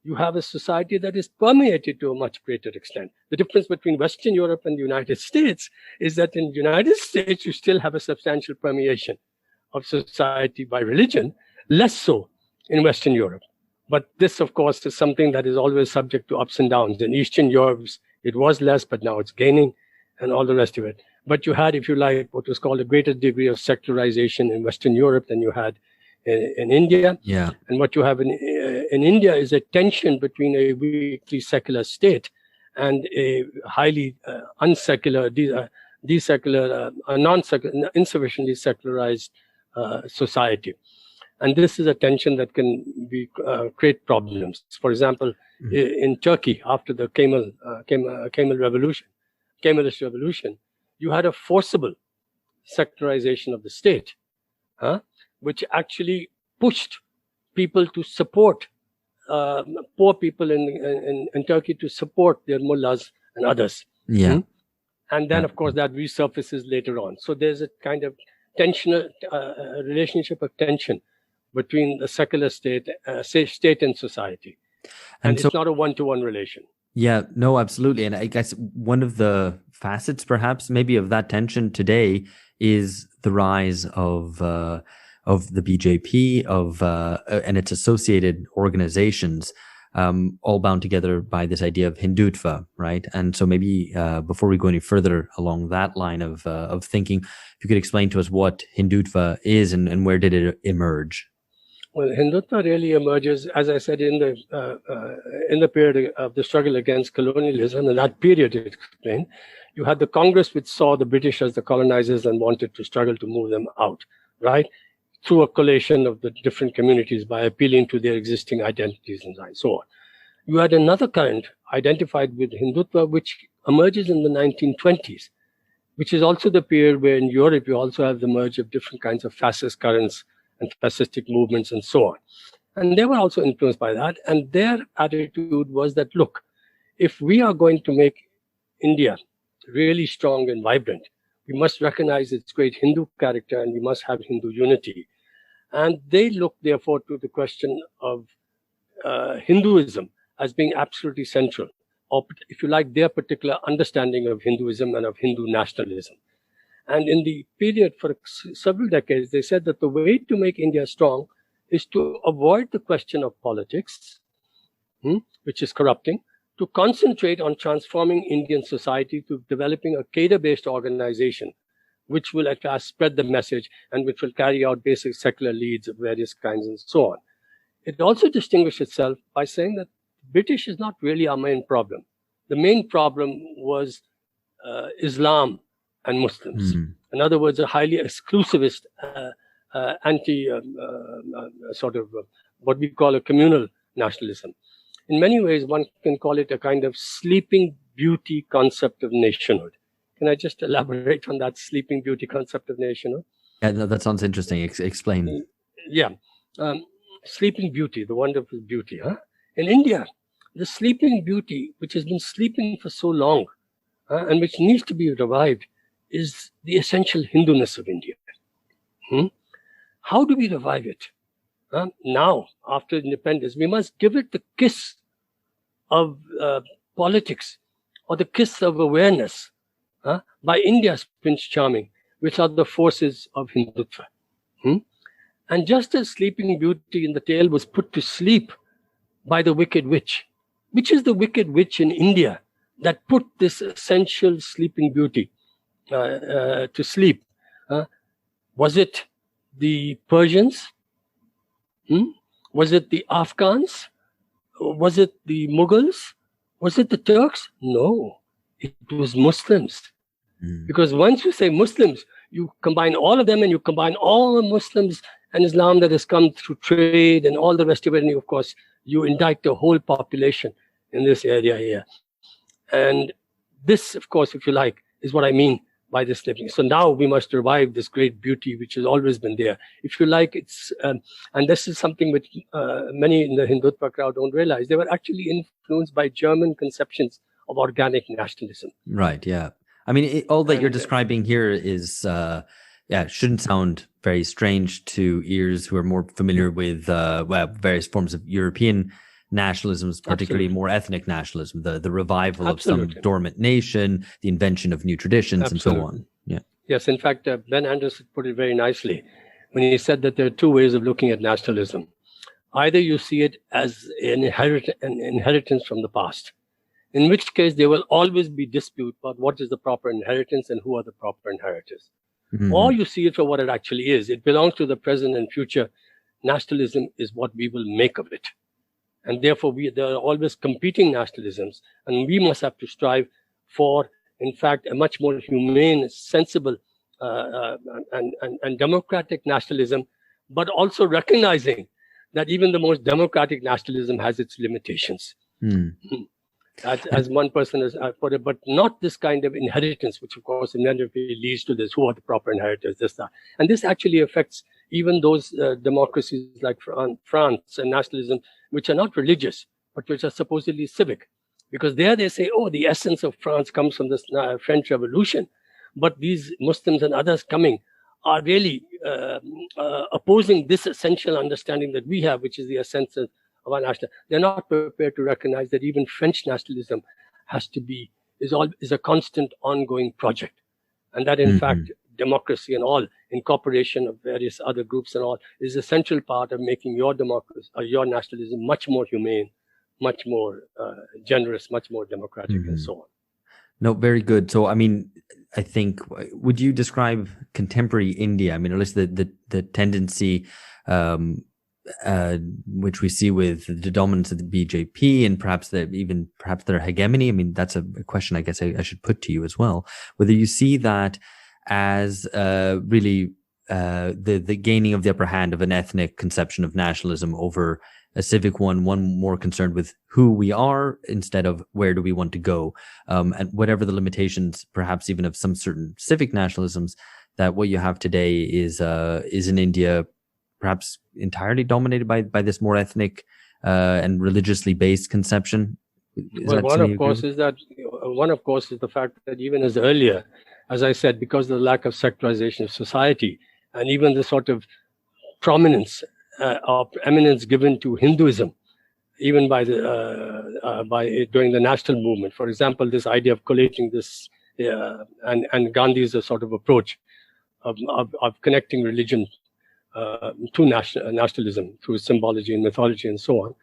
you have a society that is permeated to a much greater extent. The difference between Western Europe and the United States is that in the United States, you still have a substantial permeation of society by religion, less so in Western Europe. But this, of course, is something that is always subject to ups and downs. In Eastern Europe, it was less, but now it's gaining, and all the rest of it. But you had, if you like, what was called a greater degree of secularization in Western Europe than you had in India. Yeah. And what you have in India is a tension between a weakly secular state and a highly unsecular, desecular, non-secular, insufficiently secularized society. And this is a tension that can create problems. For example, in Turkey, after the Kemalist revolution, you had a forcible secularization of the state, which actually pushed people to support poor people in Turkey to support their mullahs and others. Yeah. And then, of course, that resurfaces later on. So there's a kind of tension, a relationship of tension between the secular state and society. And so, it's not a one-to-one relation. Yeah, no, absolutely. And I guess one of the facets, perhaps, maybe of that tension today is the rise of the BJP, and its associated organizations, all bound together by this idea of Hindutva, right? And so maybe before we go any further along that line of thinking, if you could explain to us what Hindutva is and where did it emerge? Well, Hindutva really emerges, as I said, in the period of the struggle against colonialism. In that period, it explained, You had the Congress, which saw the British as the colonizers and wanted to struggle to move them out, right? Through a collation of the different communities by appealing to their existing identities and so on. You had another current identified with Hindutva, which emerges in the 1920s, which is also the period where in Europe you also have the merge of different kinds of fascist currents and fascistic movements and so on. And they were also influenced by that. And their attitude was that, look, if we are going to make India really strong and vibrant, we must recognize its great Hindu character and we must have Hindu unity. And they look, therefore, to the question of Hinduism as being absolutely central, or if you like, their particular understanding of Hinduism and of Hindu nationalism. And in the period for several decades, they said that the way to make India strong is to avoid the question of politics, which is corrupting, to concentrate on transforming Indian society to developing a cadre-based organization, which will at last spread the message and which will carry out basic secular leads of various kinds and so on. It also distinguished itself by saying that British is not really our main problem. The main problem was Islam and Muslims. In other words, a highly exclusivist, what we call a communal nationalism. In many ways, one can call it a kind of sleeping beauty concept of nationhood. Can I just elaborate on that sleeping beauty concept of nationhood? Yeah, that sounds interesting. Explain. Yeah. Sleeping beauty, the wonderful beauty. In India, the sleeping beauty, which has been sleeping for so long and which needs to be revived, is the essential Hinduness of India. How do we revive it? Now, after independence, we must give it the kiss of politics or the kiss of awareness by India's Prince Charming, which are the forces of Hindutva. And just as Sleeping Beauty in the tale was put to sleep by the wicked witch, which is the wicked witch in India that put this essential Sleeping Beauty to sleep? Was it the Persians? Was it the Afghans? Was it the Mughals? Was it the Turks? No, it was Muslims. Because once you say Muslims, you combine all of them and you combine all the Muslims and Islam that has come through trade and all the rest of it. And of course, you indict the whole population in this area here. And this, of course, if you like, is what I mean by this sleeping. So now we must revive this great beauty which has always been there. If you like, it's and this is something which many in the Hindutva crowd don't realize. They were actually influenced by German conceptions of organic nationalism. Right. Yeah. I mean, all that you're describing here is, shouldn't sound very strange to ears who are more familiar with various forms of European nationalisms, particularly more ethnic nationalism, the revival of some dormant nation, the invention of new traditions, and so on. Yeah. Yes, in fact, Ben Anderson put it very nicely when he said that there are two ways of looking at nationalism. Either you see it as an inheritance from the past, in which case there will always be dispute about what is the proper inheritance and who are the proper inheritors. Or you see it for what it actually is. It belongs to the present and future. Nationalism is what we will make of it. And therefore, there are always competing nationalisms, and we must have to strive for, in fact, a much more humane, sensible, and democratic nationalism, but also recognizing that even the most democratic nationalism has its limitations. As one person has put it, but not this kind of inheritance, which of course inevitably leads to this, who are the proper inheritors, this, that. And this actually affects even those democracies like France and nationalism, which are not religious, but which are supposedly civic. Because there they say, oh, the essence of France comes from this French Revolution. But these Muslims and others coming are really opposing this essential understanding that we have, which is the essence of our national. They're not prepared to recognize that even French nationalism is a constant ongoing project. And that in fact, democracy and all, incorporation of various other groups and all, is a central part of making your democracy or your nationalism much more humane, much more generous, much more democratic, and so on. No, very good. So, I mean, I think, would you describe contemporary India? I mean, at least the tendency which we see with the dominance of the BJP and perhaps their hegemony. I mean, that's a question I guess I should put to you as well. Whether you see that as really the gaining of the upper hand of an ethnic conception of nationalism over a civic one more concerned with who we are instead of where do we want to go, and whatever the limitations, perhaps even of some certain civic nationalisms, that what you have today is in India perhaps entirely dominated by this more ethnic and religiously based conception. Well, one of course is the fact that even as earlier, as I said, because of the lack of secularization of society and even the sort of prominence of eminence given to Hinduism, even during the national movement. For example, this idea of collating this and Gandhi's sort of approach of connecting religion to nationalism through symbology and mythology and so on,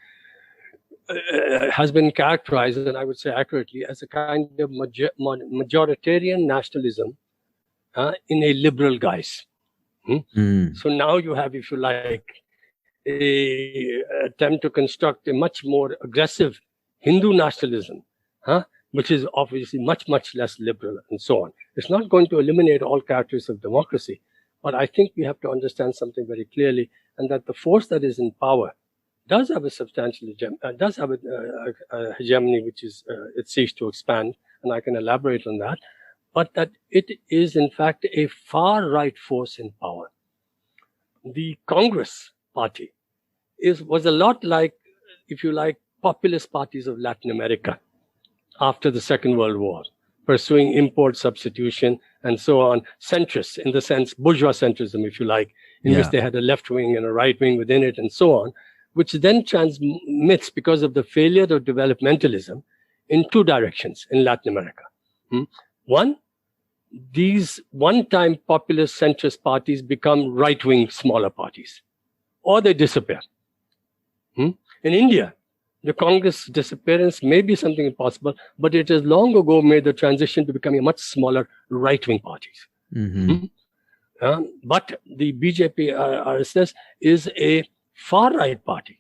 has been characterized, and I would say accurately, as a kind of majoritarian nationalism in a liberal guise. So now you have, if you like, a attempt to construct a much more aggressive Hindu nationalism, which is obviously much, much less liberal and so on. It's not going to eliminate all characteristics of democracy, but I think we have to understand something very clearly, and that the force that is in power does have a substantial hegemony, which is it seeks to expand, and I can elaborate on that, but that it is in fact a far right force in power. The Congress Party was a lot like, if you like, populist parties of Latin America after the Second World War, pursuing import substitution and so on, centrist in the sense, bourgeois centrism, if you like, in which they had a left wing and a right wing within it and so on, which then transmits, because of the failure of developmentalism, in two directions in Latin America. One, these one-time populist centrist parties become right-wing smaller parties, or they disappear. In India, the Congress disappearance may be something impossible, but it has long ago made the transition to becoming a much smaller right-wing parties. But the BJP RSS is a far-right party.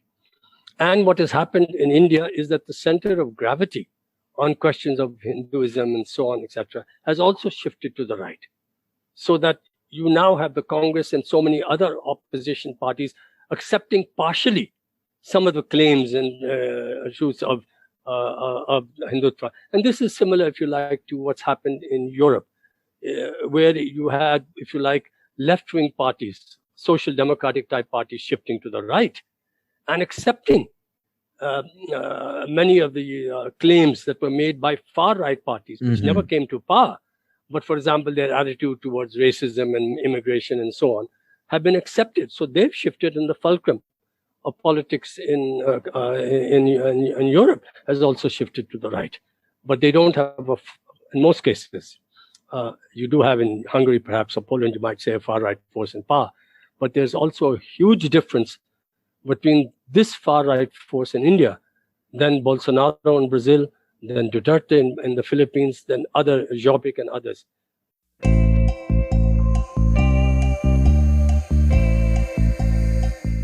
And what has happened in India is that the center of gravity on questions of Hinduism and so on, etc., has also shifted to the right. So that you now have the Congress and so many other opposition parties accepting partially some of the claims and issues of Hindutva. And this is similar, if you like, to what's happened in Europe, where you had, if you like, left-wing parties, social democratic type parties shifting to the right and accepting many of the claims that were made by far-right parties, which never came to power. But, for example, their attitude towards racism and immigration and so on have been accepted. So they've shifted, in the fulcrum of politics in Europe has also shifted to the right. But they don't have, in most cases, you do have in Hungary, perhaps, or Poland, you might say, a far-right force in power. But there's also a huge difference between this far-right force in India, then Bolsonaro in Brazil, then Duterte in the Philippines, then other Jobbik and others.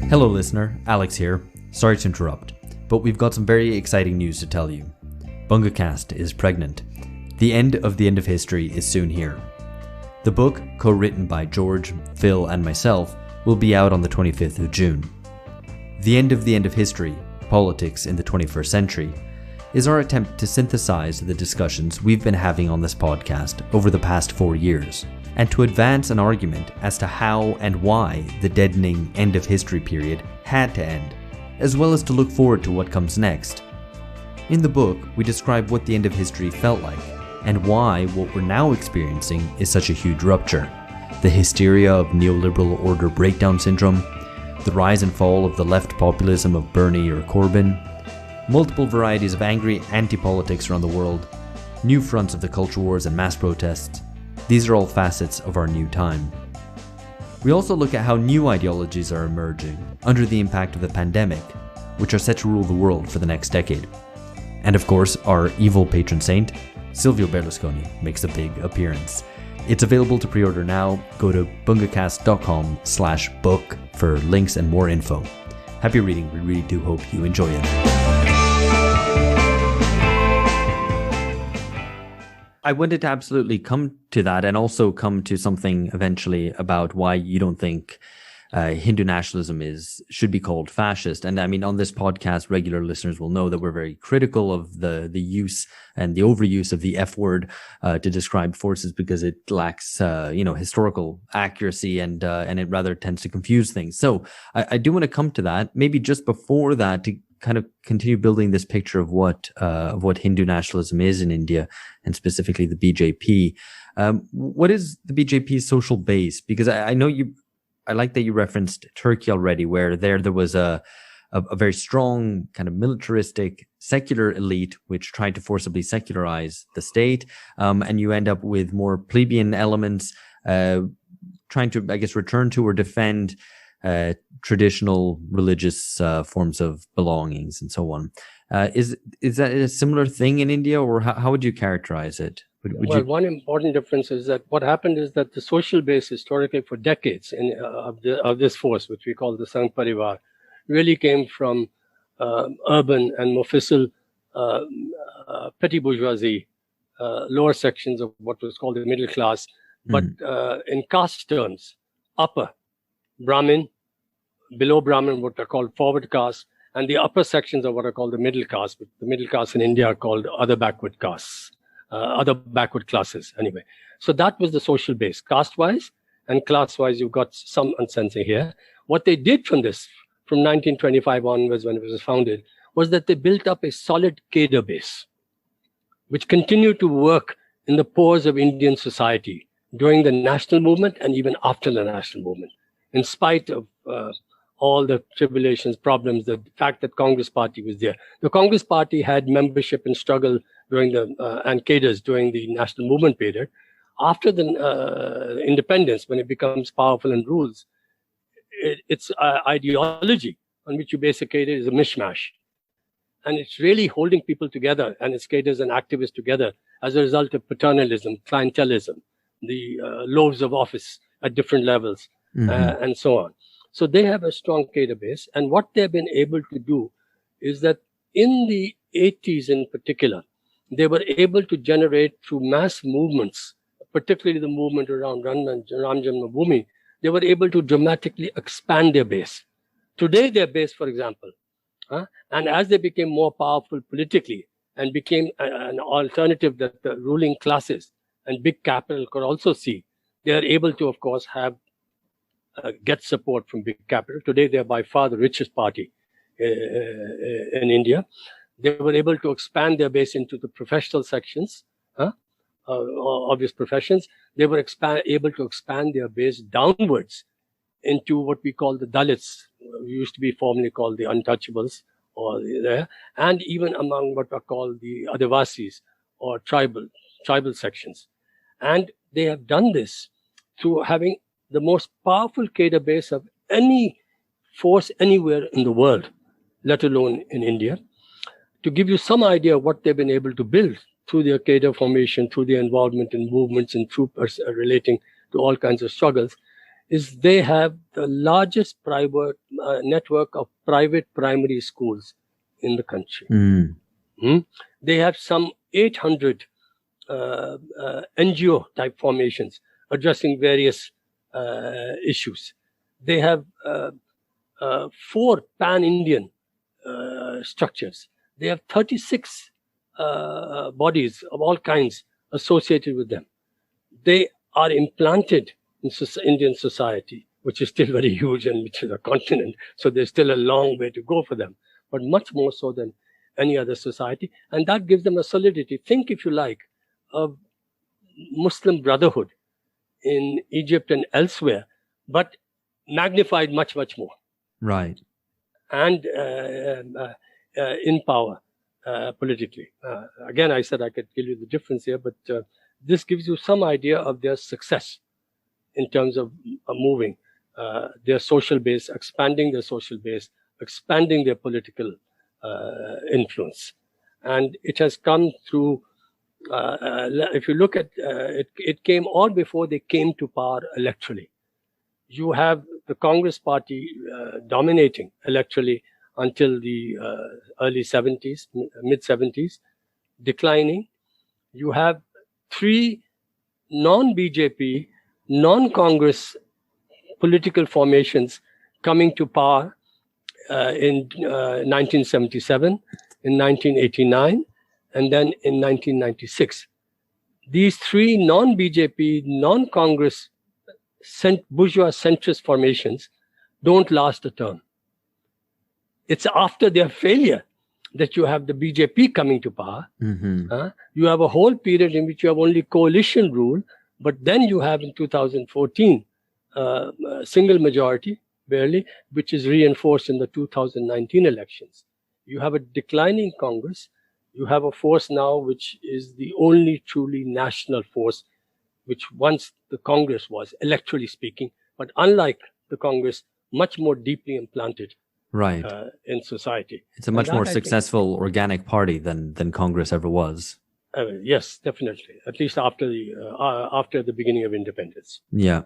Hello listener, Alex here. Sorry to interrupt, but we've got some very exciting news to tell you. Bungacast is pregnant. The end of history is soon here. The book, co-written by George, Phil and myself, will be out on the 25th of June. The end of history, politics in the 21st century, is our attempt to synthesize the discussions we've been having on this podcast over the past 4 years, and to advance an argument as to how and why the deadening end of history period had to end, as well as to look forward to what comes next. In the book, we describe what the end of history felt like, and why what we're now experiencing is such a huge rupture. The hysteria of neoliberal order breakdown syndrome, the rise and fall of the left populism of Bernie or Corbyn, multiple varieties of angry anti-politics around the world, new fronts of the culture wars and mass protests. These are all facets of our new time. We also look at how new ideologies are emerging under the impact of the pandemic, which are set to rule the world for the next decade. And of course, our evil patron saint, Silvio Berlusconi, makes a big appearance. It's available to pre-order now. Go to bungacast.com/book for links and more info. Happy reading. We really do hope you enjoy it. I wanted to absolutely come to that and also come to something eventually about why you don't think Hindu nationalism should be called fascist. And I mean, on this podcast, regular listeners will know that we're very critical of the use and the overuse of the F word to describe forces because it lacks, historical accuracy and it rather tends to confuse things. So I do want to come to that. Maybe just before that, to kind of continue building this picture of what Hindu nationalism is in India, and specifically the BJP. What is the BJP's social base? Because I know I like that you referenced Turkey already, where there was a very strong kind of militaristic secular elite which tried to forcibly secularize the state, and you end up with more plebeian elements trying to, I guess, return to or defend traditional religious forms of belongings and so on. Is that a similar thing in India, or how would you characterize it? One important difference is that what happened is that the social base historically for decades of this force, which we call the Sangh Parivar, really came from urban and mofussil petty bourgeoisie, lower sections of what was called the middle class, but in caste terms, upper Brahmin, below Brahmin, what are called forward caste, and the upper sections of what are called the middle caste. The middle caste in India are called other backward castes. Other backward classes, anyway. So that was the social base. Caste-wise and class-wise, you've got some unsensing here. What they did from 1925 onwards, when it was founded, was that they built up a solid cadre base, which continued to work in the pores of Indian society during the national movement and even after the national movement, in spite of all the tribulations, problems, the fact that Congress Party was there. The Congress Party had membership and struggle during and cadres during the national movement period. After the independence, when it becomes powerful and rules, its ideology on which you base a cadre is a mishmash. And it's really holding people together and its cadres and activists together as a result of paternalism, clientelism, the loaves of office at different levels, and so on. So they have a strong cadre base. And what they've been able to do is that in the 80s in particular, they were able to generate through mass movements, particularly the movement around Ram Janmabhoomi, they were able to dramatically expand their base. Today, their base, for example, and as they became more powerful politically and became an alternative that the ruling classes and big capital could also see, they are able to, of course, get support from big capital. Today, they are by far the richest party in India. They were able to expand their base into the professional sections, obvious professions. They were able to expand their base downwards into what we call the Dalits, used to be formerly called the untouchables, and even among what are called the Adivasis or tribal sections. And they have done this through having the most powerful cadre base of any force anywhere in the world, let alone in India. To give you some idea of what they've been able to build through their cadre formation, through their involvement in movements and through relating to all kinds of struggles, is they have the largest private network of private primary schools in the country. They have some 800 NGO type formations addressing various issues. They have 4 pan-Indian structures. They have 36 bodies of all kinds associated with them. They are implanted in Indian society, which is still very huge and which is a continent. So there's still a long way to go for them, but much more so than any other society. And that gives them a solidity. Think, if you like, of Muslim Brotherhood in Egypt and elsewhere, but magnified much, much more. Right. And in power politically. Again, I said I could tell you the difference here, but this gives you some idea of their success in terms of moving their social base, expanding their social base, expanding their political influence. And it has come through, if you look at it came all before they came to power electorally. You have the Congress party dominating electorally until the early 70s, mid 70s, declining. You have three non-BJP, non-Congress political formations coming to power in 1977, in 1989, and then in 1996. These three non-BJP, non-Congress bourgeois centrist formations don't last a term. It's after their failure that you have the BJP coming to power. You have a whole period in which you have only coalition rule, but then you have in 2014 a single majority, barely, which is reinforced in the 2019 elections. You have a declining Congress. You have a force now which is the only truly national force, which once the Congress was, electorally speaking, but unlike the Congress, much more deeply implanted in society. It's a much more successful organic party than Congress ever was. Yes, definitely. At least after the beginning of independence. Yeah.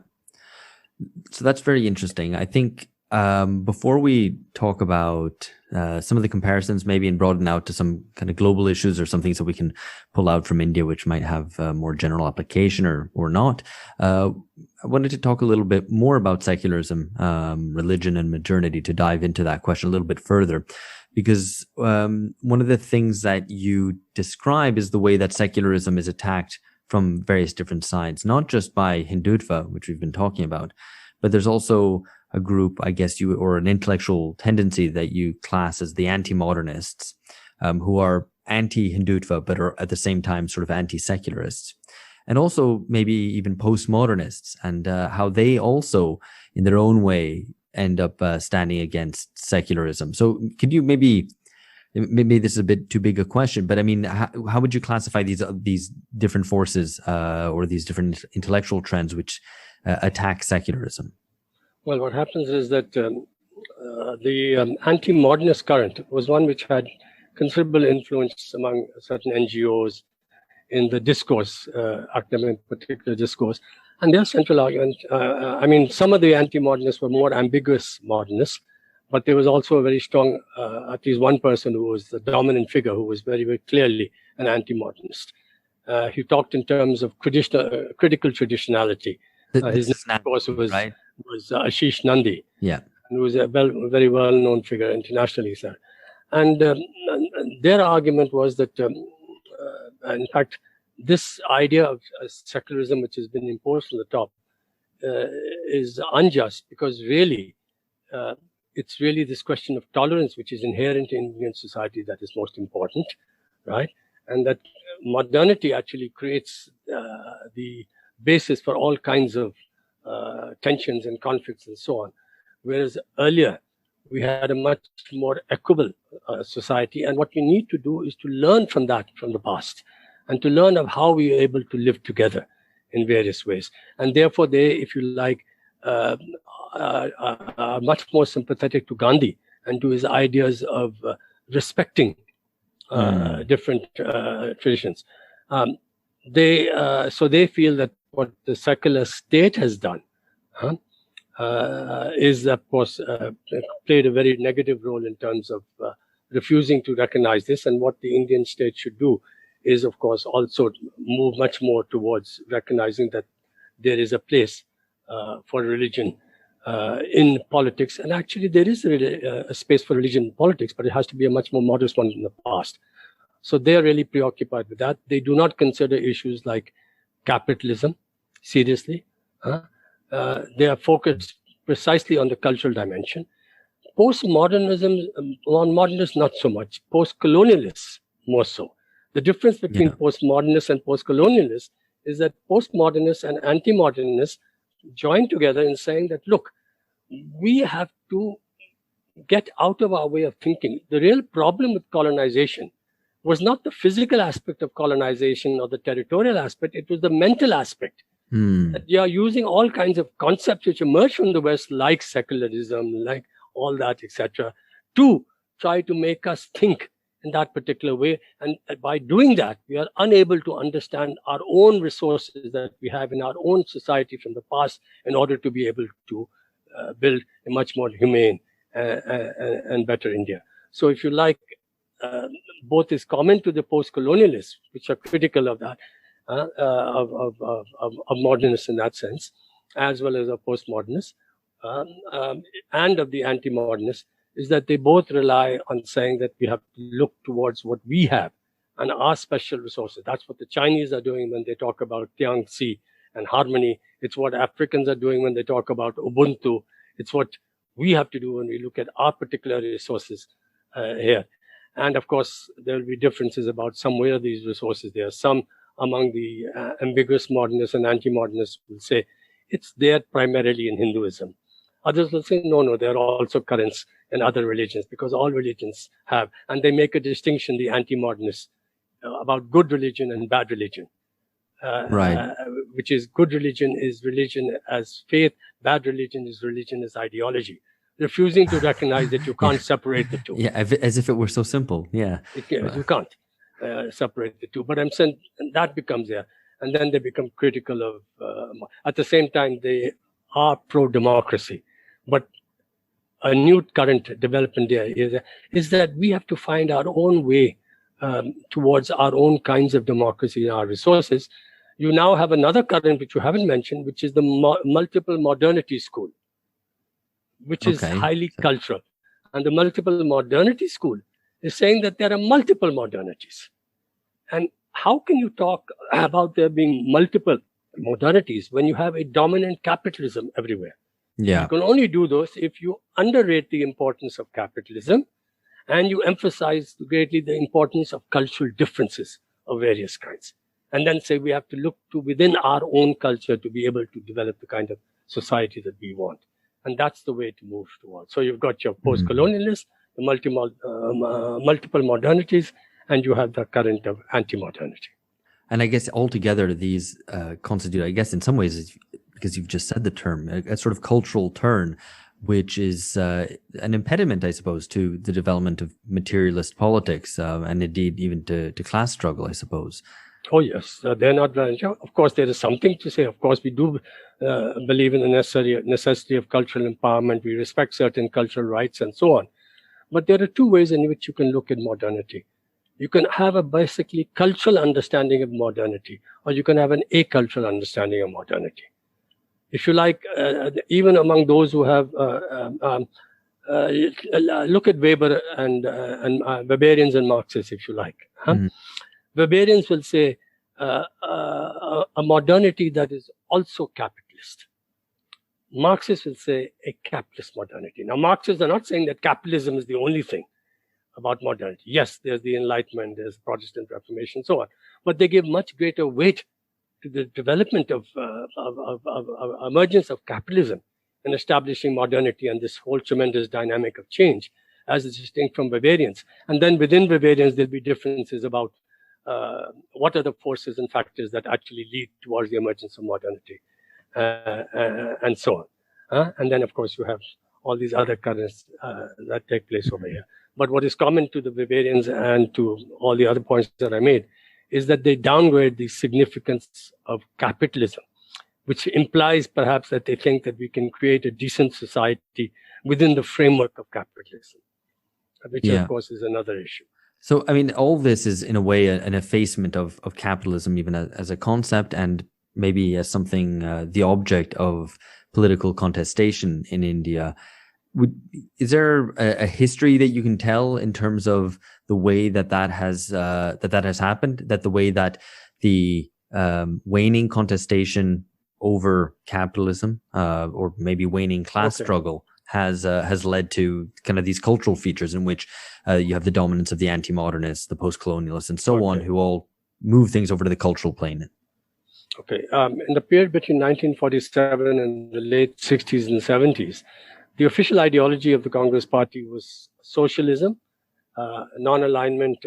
So that's very interesting. I think before we talk about some of the comparisons, maybe and broaden out to some kind of global issues or some things that we can pull out from India, which might have more general application or not, I wanted to talk a little bit more about secularism, religion and modernity, to dive into that question a little bit further. Because one of the things that you describe is the way that secularism is attacked from various different sides, not just by Hindutva, which we've been talking about, but there's also a group, I guess or an intellectual tendency that you class as the anti-modernists, who are anti-Hindutva, but are at the same time sort of anti-secularists. And also maybe even postmodernists, and how they also, in their own way, end up standing against secularism. So could you maybe this is a bit too big a question, but I mean, how would you classify these different forces or these different intellectual trends which attack secularism? Well, what happens is that the anti-modernist current was one which had considerable influence among certain NGOs in the discourse, academic particular discourse. And their central argument, I mean, some of the anti-modernists were more ambiguous modernists, but there was also a very strong, at least one person who was the dominant figure who was very, very clearly an anti-modernist. He talked in terms of critical traditionality. His name, of course, was Ashish Nandi, who was a very well-known figure internationally, sir. And their argument was that, in fact, this idea of secularism, which has been imposed from the top, is unjust, because really, it's really this question of tolerance, which is inherent in Indian society, that is most important, right? And that modernity actually creates the basis for all kinds of tensions and conflicts and so on. Whereas earlier, we had a much more equable society. And what we need to do is to learn from that, from the past, and to learn of how we are able to live together in various ways. And therefore, they, if you like, are much more sympathetic to Gandhi and to his ideas of respecting different traditions. So they feel that what the secular state has done is, of course, played a very negative role in terms of refusing to recognize this. And what the Indian state should do is, of course, also move much more towards recognizing that there is a place for religion in politics. And actually, there is a space for religion in politics, but it has to be a much more modest one than the past. So they are really preoccupied with that. They do not consider issues like capitalism seriously. They are focused precisely on the cultural dimension. Postmodernism, modernists not so much. Post-colonialists more so. The difference between postmodernists and post-colonialists is that postmodernists and anti-modernists join together in saying that, look, we have to get out of our way of thinking. The real problem with colonization was not the physical aspect of colonization or the territorial aspect, it was the mental aspect. That you are using all kinds of concepts which emerge from the West, like secularism, like all that, etc., to try to make us think in that particular way. And by doing that, we are unable to understand our own resources that we have in our own society from the past in order to be able to build a much more humane and better India. So if you like, both is common to the post-colonialists, which are critical of that, of modernists in that sense, as well as of postmodernists, and of the anti-modernists, is that they both rely on saying that we have to look towards what we have and our special resources. That's what the Chinese are doing when they talk about Tianxi and harmony. It's what Africans are doing when they talk about Ubuntu. It's what we have to do when we look at our particular resources here. And of course, there will be differences about some where these resources there. Some among the ambiguous modernists and anti-modernists will say it's there primarily in Hinduism. Others will say, no, there are also currents in other religions, because all religions have. And they make a distinction, the anti-modernists, about good religion and bad religion. Right. Which is good religion is religion as faith, bad religion is religion as ideology. Refusing to recognize that you can't separate the two. Yeah, as if it were so simple. Yeah. You can't separate the two. But I'm saying that becomes there. And then they become critical of, at the same time, they are pro-democracy. But a new current development there is that we have to find our own way towards our own kinds of democracy and our resources. You now have another current which you haven't mentioned, which is the multiple modernity school, which is highly cultural. And the multiple modernity school is saying that there are multiple modernities. And how can you talk about there being multiple modernities when you have a dominant capitalism everywhere? Yeah. You can only do those if you underrate the importance of capitalism and you emphasize greatly the importance of cultural differences of various kinds. And then say we have to look to within our own culture to be able to develop the kind of society that we want. And that's the way to move towards. So you've got your post-colonialists, the multiple modernities, and you have the current of anti-modernity. And I guess altogether these constitute, I guess in some ways, because you've just said the term, a sort of cultural turn, which is an impediment, I suppose, to the development of materialist politics and indeed even to class struggle, I suppose. Oh, yes. They're not very sure. Of course, there is something to say. Of course, we do believe in the necessity of cultural empowerment. We respect certain cultural rights and so on. But there are two ways in which you can look at modernity. You can have a basically cultural understanding of modernity, or you can have an acultural understanding of modernity. If you like, even among those who have, look at Weber and Weberians and Marxists, if you like. Weberians will say a modernity that is also capitalist. Marxists will say a capitalist modernity. Now, Marxists are not saying that capitalism is the only thing about modernity. Yes, there's the Enlightenment, there's Protestant Reformation, and so on. But they give much greater weight to the development of emergence of capitalism and establishing modernity and this whole tremendous dynamic of change as distinct from Weberians. And then within Weberians, there'll be differences about what are the forces and factors that actually lead towards the emergence of modernity and so on. And then, of course, you have all these other currents that take place over here. But what is common to the Weberians and to all the other points that I made is that they downgrade the significance of capitalism, which implies perhaps that they think that we can create a decent society within the framework of capitalism, which of course is another issue. So, I mean, all this is in a way an effacement of capitalism, even as a concept, and maybe as something, the object of political contestation in India. Is there a history that you can tell in terms of the way that has happened? That the way that the waning contestation over capitalism, or maybe waning class struggle, has led to kind of these cultural features in which you have the dominance of the anti-modernists, the post-colonialists, and so on, who all move things over to the cultural plane. Okay. In the period between 1947 and the late 60s and 70s, the official ideology of the Congress Party was socialism, non-alignment,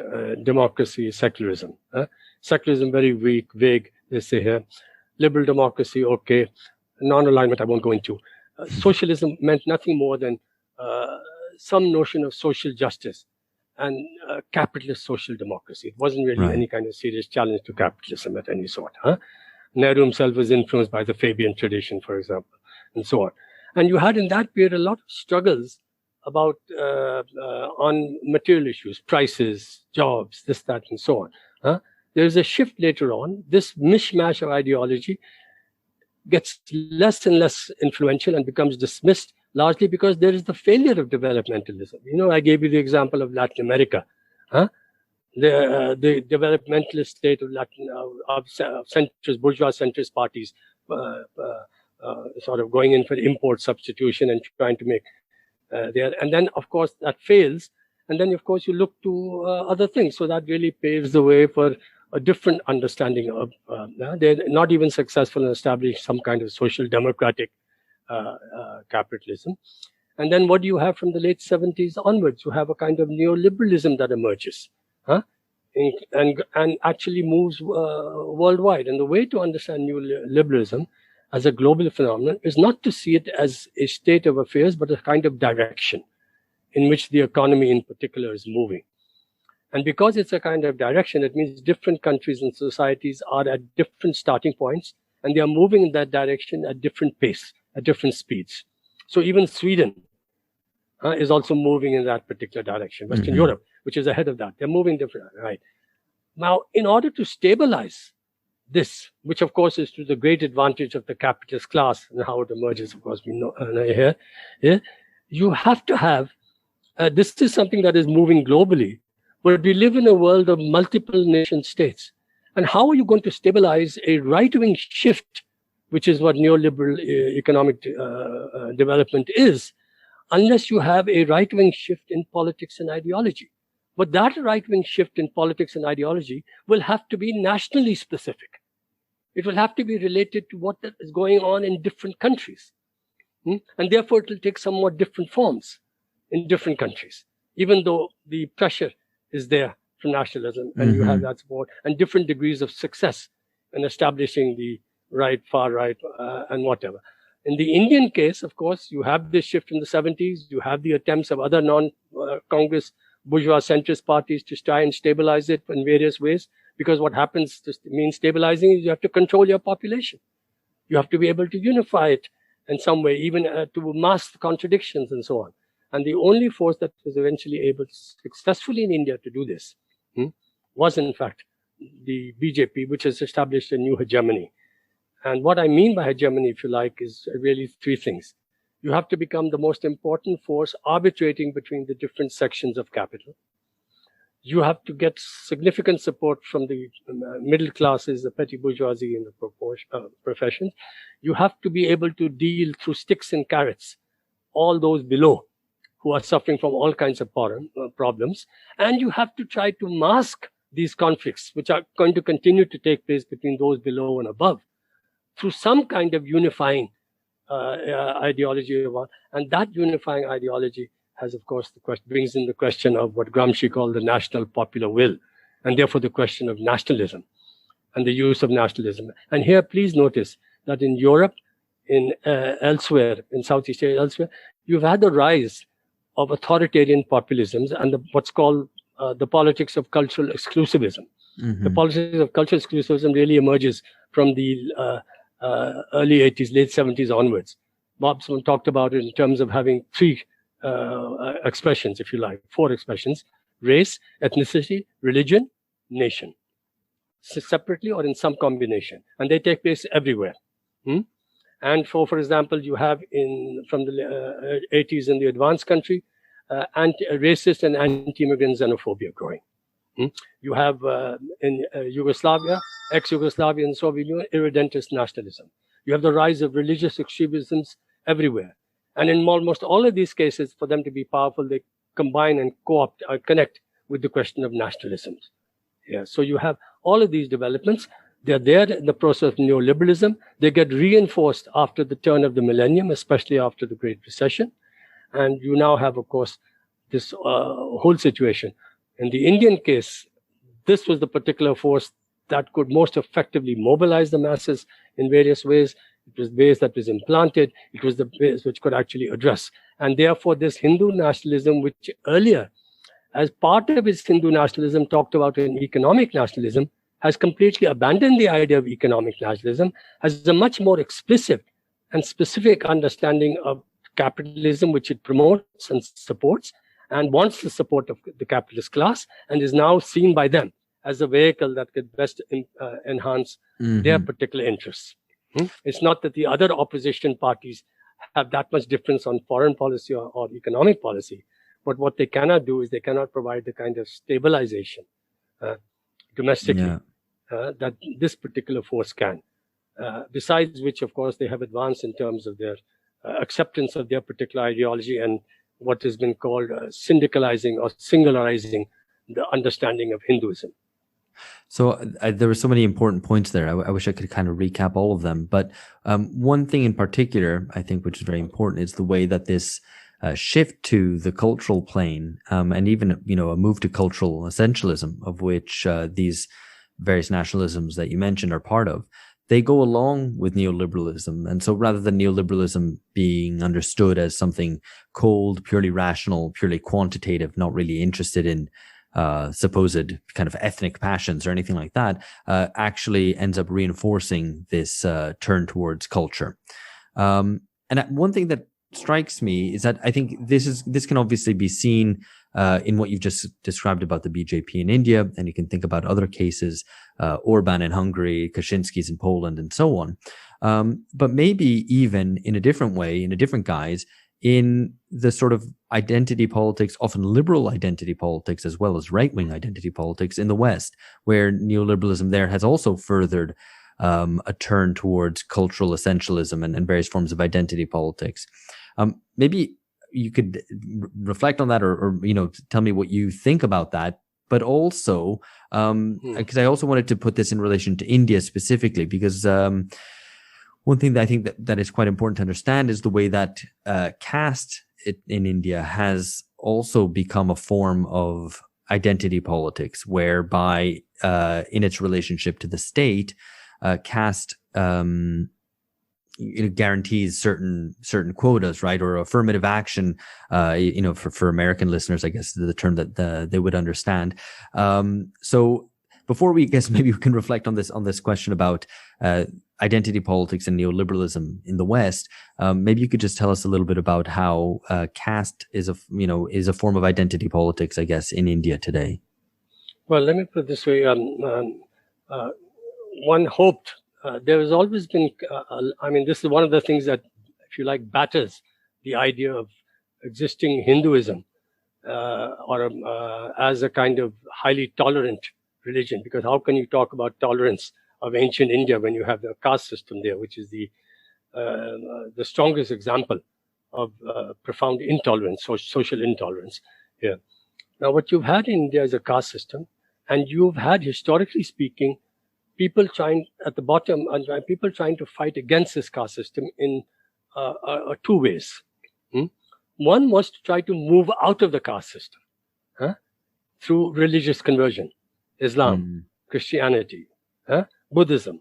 democracy, secularism. Secularism, very weak, vague, they say here. Liberal democracy, okay. Non-alignment, I won't go into. Socialism meant nothing more than some notion of social justice and capitalist social democracy. It wasn't really any kind of serious challenge to capitalism at any sort. Nehru himself was influenced by the Fabian tradition, for example, and so on. And you had in that period a lot of struggles about on material issues, prices, jobs, this, that, and so on. There's a shift later on. This mishmash of ideology gets less and less influential and becomes dismissed, largely because there is the failure of developmentalism. I gave you the example of Latin America. The developmentalist state of centrist, bourgeois centrist parties sort of going in for import substitution and trying to make there. And then, of course, that fails. And then, of course, you look to other things. So that really paves the way for a different understanding of, they're not even successful in establishing some kind of social democratic capitalism. And then what do you have from the late 70s onwards? You have a kind of neoliberalism that emerges, and actually moves worldwide. And the way to understand neoliberalism as a global phenomenon is not to see it as a state of affairs, but a kind of direction in which the economy in particular is moving. And because it's a kind of direction, it means different countries and societies are at different starting points, and they are moving in that direction at different pace, at different speeds. So even Sweden is also moving in that particular direction. Western Europe, which is ahead of that, they're moving different, right? Now, in order to stabilize this, which of course is to the great advantage of the capitalist class and how it emerges, of course, we know here, you have to have, this is something that is moving globally, but we live in a world of multiple nation states. And how are you going to stabilize a right-wing shift, which is what neoliberal economic development is, unless you have a right-wing shift in politics and ideology? But that right-wing shift in politics and ideology will have to be nationally specific. It will have to be related to what is going on in different countries. And therefore, it will take somewhat different forms in different countries, even though the pressure is there for nationalism, and you have that support, and different degrees of success in establishing the right, far right, and whatever. In the Indian case, of course, you have this shift in the 70s. You have the attempts of other non-Congress bourgeois centrist parties to try and stabilize it in various ways, because what happens to mean stabilizing is you have to control your population. You have to be able to unify it in some way, even to mask contradictions and so on. And the only force that was eventually able successfully in India to do this was, in fact, the BJP, which has established a new hegemony. And what I mean by hegemony, if you like, is really three things. You have to become the most important force arbitrating between the different sections of capital. You have to get significant support from the middle classes, the petty bourgeoisie, and the professions. You have to be able to deal through sticks and carrots all those below who are suffering from all kinds of problems. And you have to try to mask these conflicts, which are going to continue to take place between those below and above, through some kind of unifying ideology. And that unifying ideology has, of course, brings in the question of what Gramsci called the national popular will, and therefore the question of nationalism and the use of nationalism. And here, please notice that in Europe, in elsewhere, in Southeast Asia, elsewhere, you've had the rise of authoritarian populisms and what's called the politics of cultural exclusivism. The politics of cultural exclusivism really emerges from the early 80s, late 70s onwards. Bobson talked about it in terms of having three expressions, if you like, four expressions: race, ethnicity, religion, nation, separately or in some combination. And they take place everywhere. And for example, you have from the 80s in the advanced country, racist and anti-immigrant xenophobia growing. You have in Yugoslavia, ex-Yugoslavia and Soviet Union, irredentist nationalism. You have the rise of religious extremisms everywhere. And in almost all of these cases, for them to be powerful, they combine and co-opt or connect with the question of nationalism. Yeah. So you have all of these developments. They're there in the process of neoliberalism. They get reinforced after the turn of the millennium, especially after the Great Recession. And you now have, of course, this whole situation. In the Indian case, this was the particular force that could most effectively mobilize the masses in various ways. It was ways that was implanted. It was the ways which could actually address. And therefore, this Hindu nationalism, which earlier, as part of its Hindu nationalism, talked about an economic nationalism, has completely abandoned the idea of economic nationalism, has a much more explicit and specific understanding of capitalism, which it promotes and supports and wants the support of the capitalist class, and is now seen by them as a vehicle that could best enhance their particular interests. It's not that the other opposition parties have that much difference on foreign policy or economic policy, but what they cannot do is they cannot provide the kind of stabilization domestically that this particular force can. Besides which, of course, they have advanced in terms of their acceptance of their particular ideology and what has been called syndicalizing or singularizing the understanding of Hinduism. So there were so many important points there. I wish I could kind of recap all of them. But one thing in particular, I think, which is very important, is the way that this shift to the cultural plane and even, a move to cultural essentialism, of which these various nationalisms that you mentioned are part of, they go along with neoliberalism. And so rather than neoliberalism being understood as something cold, purely rational, purely quantitative, not really interested in supposed kind of ethnic passions or anything like that, actually ends up reinforcing this turn towards culture. And one thing that strikes me is that I think this can obviously be seen in what you've just described about the BJP in India, and you can think about other cases, Orban in Hungary, Kaczynski's in Poland, and so on. But maybe even in a different way, in a different guise, in the sort of identity politics, often liberal identity politics, as well as right-wing identity politics in the West, where neoliberalism there has also furthered a turn towards cultural essentialism and various forms of identity politics. Maybe you could reflect on that or tell me what you think about that. But also, because I also wanted to put this in relation to India specifically, because one thing that I think that is quite important to understand is the way that caste in India has also become a form of identity politics, whereby in its relationship to the state, caste guarantees certain quotas, right, or affirmative action. For American listeners, I guess the term that they would understand. So before maybe we can reflect on this question about identity politics and neoliberalism in the West. Maybe you could just tell us a little bit about how caste is a form of identity politics, I guess, in India today. Well, let me put it this way. One hoped there has always been. This is one of the things that, if you like, batters the idea of existing Hinduism as a kind of highly tolerant religion. Because how can you talk about tolerance of ancient India when you have the caste system there, which is the strongest example of profound intolerance, social intolerance here. Now, what you've had in India is a caste system, and you've had, historically speaking, people trying to fight against this caste system in two ways. One was to try to move out of the caste system through religious conversion, Islam, Christianity, Buddhism,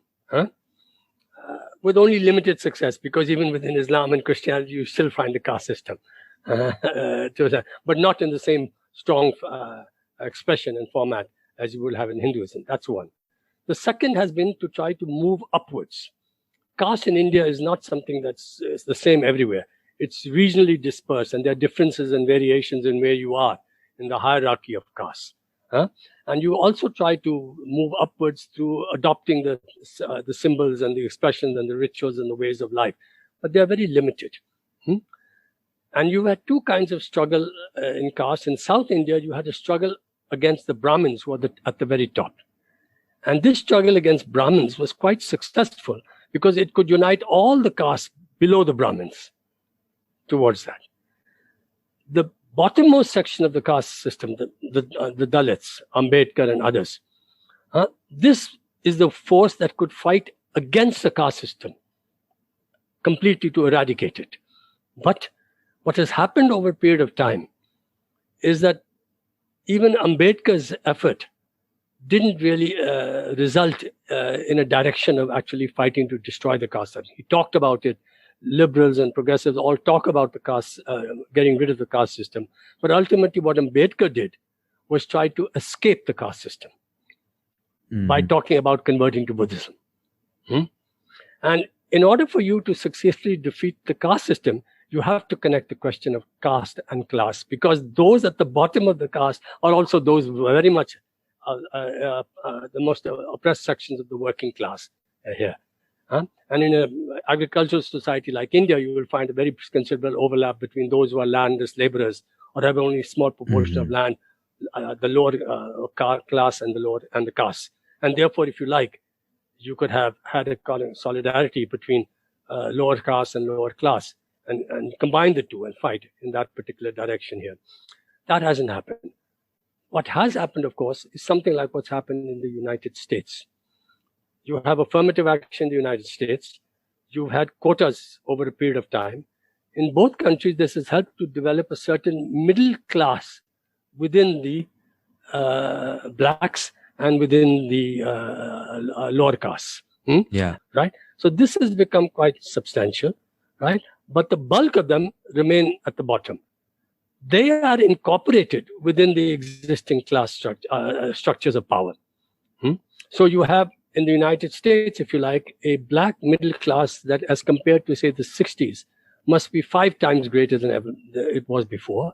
with only limited success, because even within Islam and Christianity, you still find the caste system, but not in the same strong expression and format as you will have in Hinduism. That's one. The second has been to try to move upwards. Caste in India is not something that's the same everywhere. It's regionally dispersed, and there are differences and variations in where you are in the hierarchy of caste. And you also try to move upwards through adopting the symbols and the expressions and the rituals and the ways of life, but they are very limited. And you had two kinds of struggle in caste. In South India, you had a struggle against the Brahmins, who are at the very top. And this struggle against Brahmins was quite successful because it could unite all the castes below the Brahmins towards that. The bottommost section of the caste system, the Dalits, Ambedkar and others, this is the force that could fight against the caste system completely to eradicate it. But what has happened over a period of time is that even Ambedkar's effort didn't really result in a direction of actually fighting to destroy the caste system. He talked about it. Liberals and progressives all talk about the caste, getting rid of the caste system. But ultimately what Ambedkar did was try to escape the caste system by talking about converting to Buddhism. And in order for you to successfully defeat the caste system, you have to connect the question of caste and class, because those at the bottom of the caste are also those very much the most oppressed sections of the working class here. And in an agricultural society like India, you will find a very considerable overlap between those who are landless laborers or have only a small proportion of land, the lower class and the caste. And therefore, if you like, you could have had a kind of solidarity between lower caste and lower class and combine the two and fight in that particular direction here. That hasn't happened. What has happened, of course, is something like what's happened in the United States. You have affirmative action in the United States. You've had quotas over a period of time. In both countries, this has helped to develop a certain middle class within the blacks and within the lower castes. Yeah. Right? So this has become quite substantial, right? But the bulk of them remain at the bottom. They are incorporated within the existing class structures of power. So you have in the United States, if you like, a black middle class that, as compared to, say, the 60s, must be 5 times greater than ever it was before.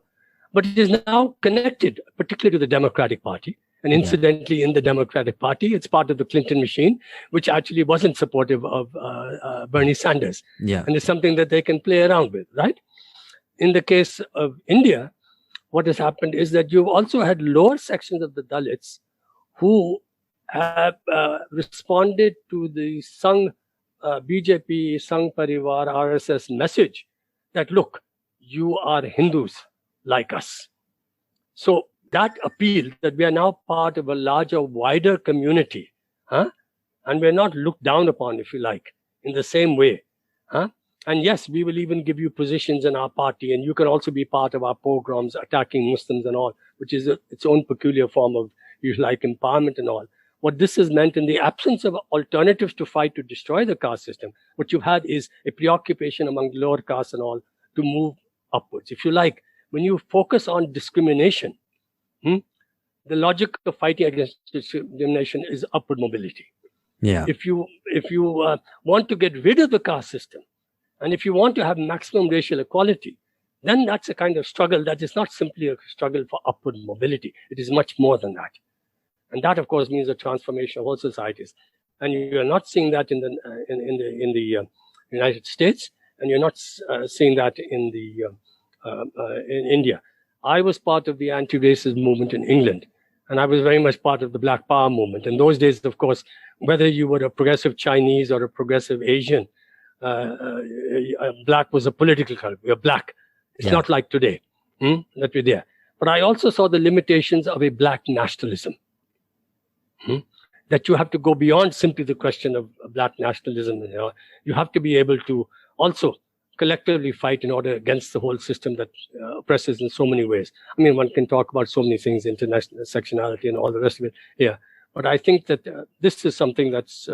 But it is now connected, particularly to the Democratic Party. And incidentally, in the Democratic Party, it's part of the Clinton machine, which actually wasn't supportive of Bernie Sanders. Yeah. And it's something that they can play around with, right? In the case of India, what has happened is that you've also had lower sections of the Dalits who have responded to the Sangh BJP, Sangh Parivar, RSS message that, look, you are Hindus like us. So that appeal that we are now part of a larger, wider community, and we're not looked down upon, if you like, in the same way. And yes, we will even give you positions in our party, and you can also be part of our pogroms attacking Muslims and all, which is its own peculiar form of, if you like, empowerment and all. What this has meant, in the absence of alternatives to fight to destroy the caste system, what you've had is a preoccupation among the lower castes and all to move upwards. If you like, when you focus on discrimination, the logic of fighting against discrimination is upward mobility. Yeah. If you want to get rid of the caste system, and if you want to have maximum racial equality, then that's a kind of struggle that is not simply a struggle for upward mobility. It is much more than that. And that, of course, means a transformation of all societies. And you are not seeing that in the United States, and you're not seeing that in India. I was part of the anti-racist movement in England, and I was very much part of the Black Power movement. In those days, of course, whether you were a progressive Chinese or a progressive Asian, black was a political color. You're black. It's not like today that we're there. But I also saw the limitations of a black nationalism. That you have to go beyond simply the question of black nationalism. You have to be able to also collectively fight in order against the whole system that oppresses in so many ways. I mean, one can talk about so many things, international sectionality and all the rest of it here. But I think that this is something that's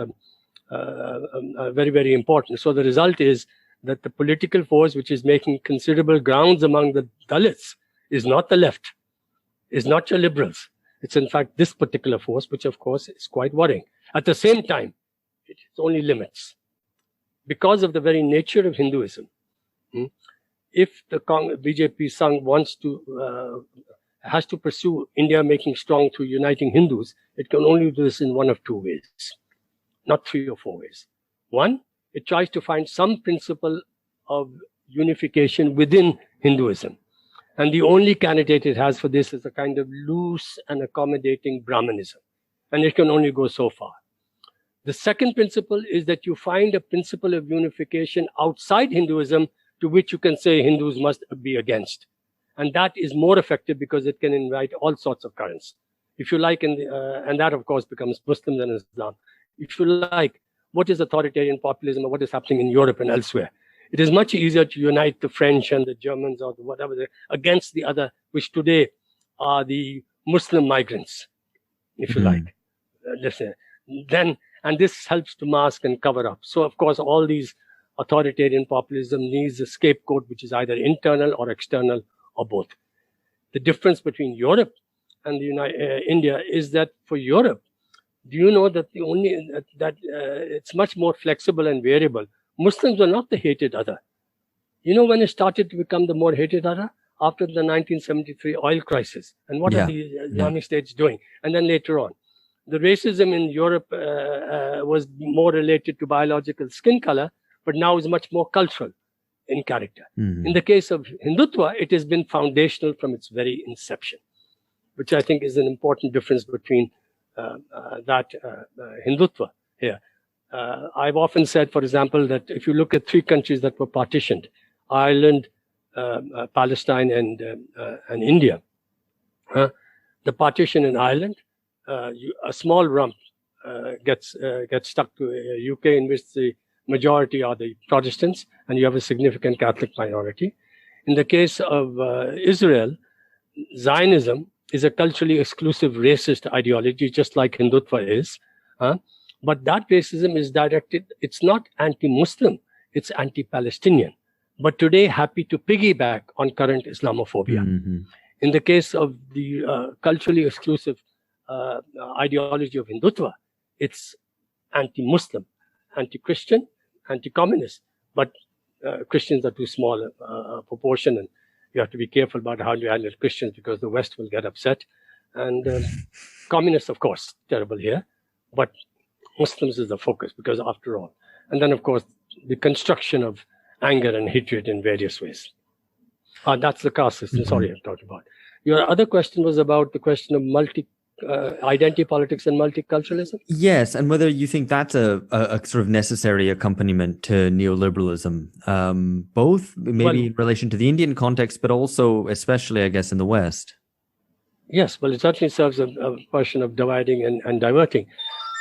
very, very important. So the result is that the political force which is making considerable grounds among the Dalits is not the left, is not your liberals. It's in fact this particular force, which of course is quite worrying. At the same time, it's only limits. Because of the very nature of Hinduism, if the BJP Sangh wants to, has to pursue India making strong through uniting Hindus, it can only do this in one of 2 ways, not 3 or 4 ways. One, it tries to find some principle of unification within Hinduism. And the only candidate it has for this is a kind of loose and accommodating Brahmanism. And it can only go so far. The second principle is that you find a principle of unification outside Hinduism to which you can say Hindus must be against. And that is more effective because it can invite all sorts of currents. If you like, and that of course becomes Muslims and Islam. If you like, what is authoritarian populism or what is happening in Europe and elsewhere? It is much easier to unite the French and the Germans or whatever against the other, which today are the Muslim migrants, if you like. Then, and this helps to mask and cover up. So, of course, all these authoritarian populism needs a scapegoat, which is either internal or external or both. The difference between Europe and India is that for Europe, do you know that it's much more flexible and variable, Muslims were not the hated other. You know when it started to become the more hated other? After the 1973 oil crisis. And what are the Islamic states doing? And then later on. The racism in Europe was more related to biological skin color, but now is much more cultural in character. In the case of Hindutva, it has been foundational from its very inception, which I think is an important difference between Hindutva here. I've often said, for example, that if you look at 3 countries that were partitioned, Ireland, Palestine, and India, the partition in Ireland, a small rump gets stuck to UK, in which the majority are the Protestants, and you have a significant Catholic minority. In the case of Israel, Zionism is a culturally exclusive racist ideology, just like Hindutva is. But that racism is directed, it's not anti-Muslim, it's anti-Palestinian. But today happy to piggyback on current Islamophobia. In the case of the culturally exclusive ideology of Hindutva, it's anti-Muslim, anti-Christian, anti-communist. But Christians are too small a proportion, and you have to be careful about how you handle Christians because the West will get upset. And communists, of course, terrible here. But Muslims is the focus because after all. And then, of course, the construction of anger and hatred in various ways. That's the caste system. Sorry, I talked about. Your other question was about the question of identity politics and multiculturalism. Yes, and whether you think that's a sort of necessary accompaniment to neoliberalism, both maybe in relation to the Indian context, but also especially, I guess, in the West. Yes, well, it certainly serves a question of dividing and diverting.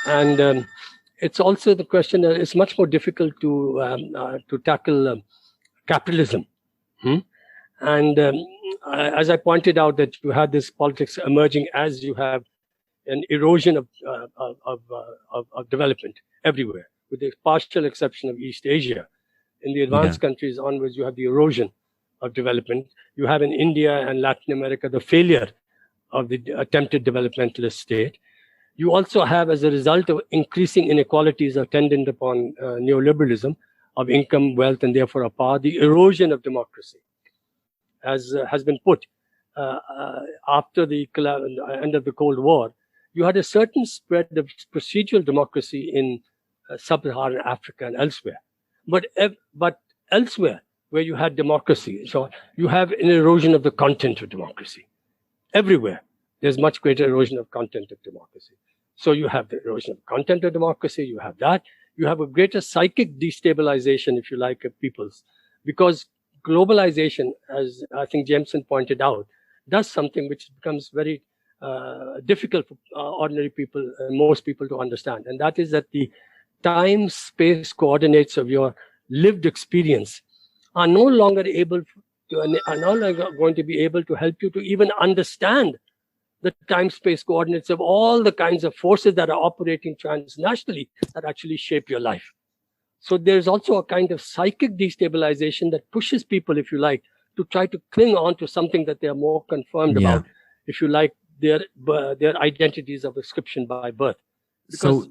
And it's also the question that it's much more difficult to tackle capitalism. And as I pointed out, that you had this politics emerging as you have an erosion of development everywhere, with the partial exception of East Asia. In the advanced countries onwards, you have the erosion of development. You have in India and Latin America the failure of the attempted developmentalist state. You also have, as a result of increasing inequalities attendant upon neoliberalism of income, wealth, and therefore of power, the erosion of democracy, as has been put after the end of the Cold War. You had a certain spread of procedural democracy in sub-Saharan Africa and elsewhere. But elsewhere where you had democracy, so you have an erosion of the content of democracy. Everywhere, there's much greater erosion of content of democracy. So you have the erosion of content of democracy, you have that. You have a greater psychic destabilization, if you like, of peoples. Because globalization, as I think Jameson pointed out, does something which becomes very difficult for ordinary people, most people to understand. And that is that the time-space coordinates of your lived experience are no longer going to be able to help you to even understand the time-space coordinates of all the kinds of forces that are operating transnationally that actually shape your life. So there's also a kind of psychic destabilization that pushes people, if you like, to try to cling on to something that they are more confirmed about, if you like, their identities of ascription by birth. Because,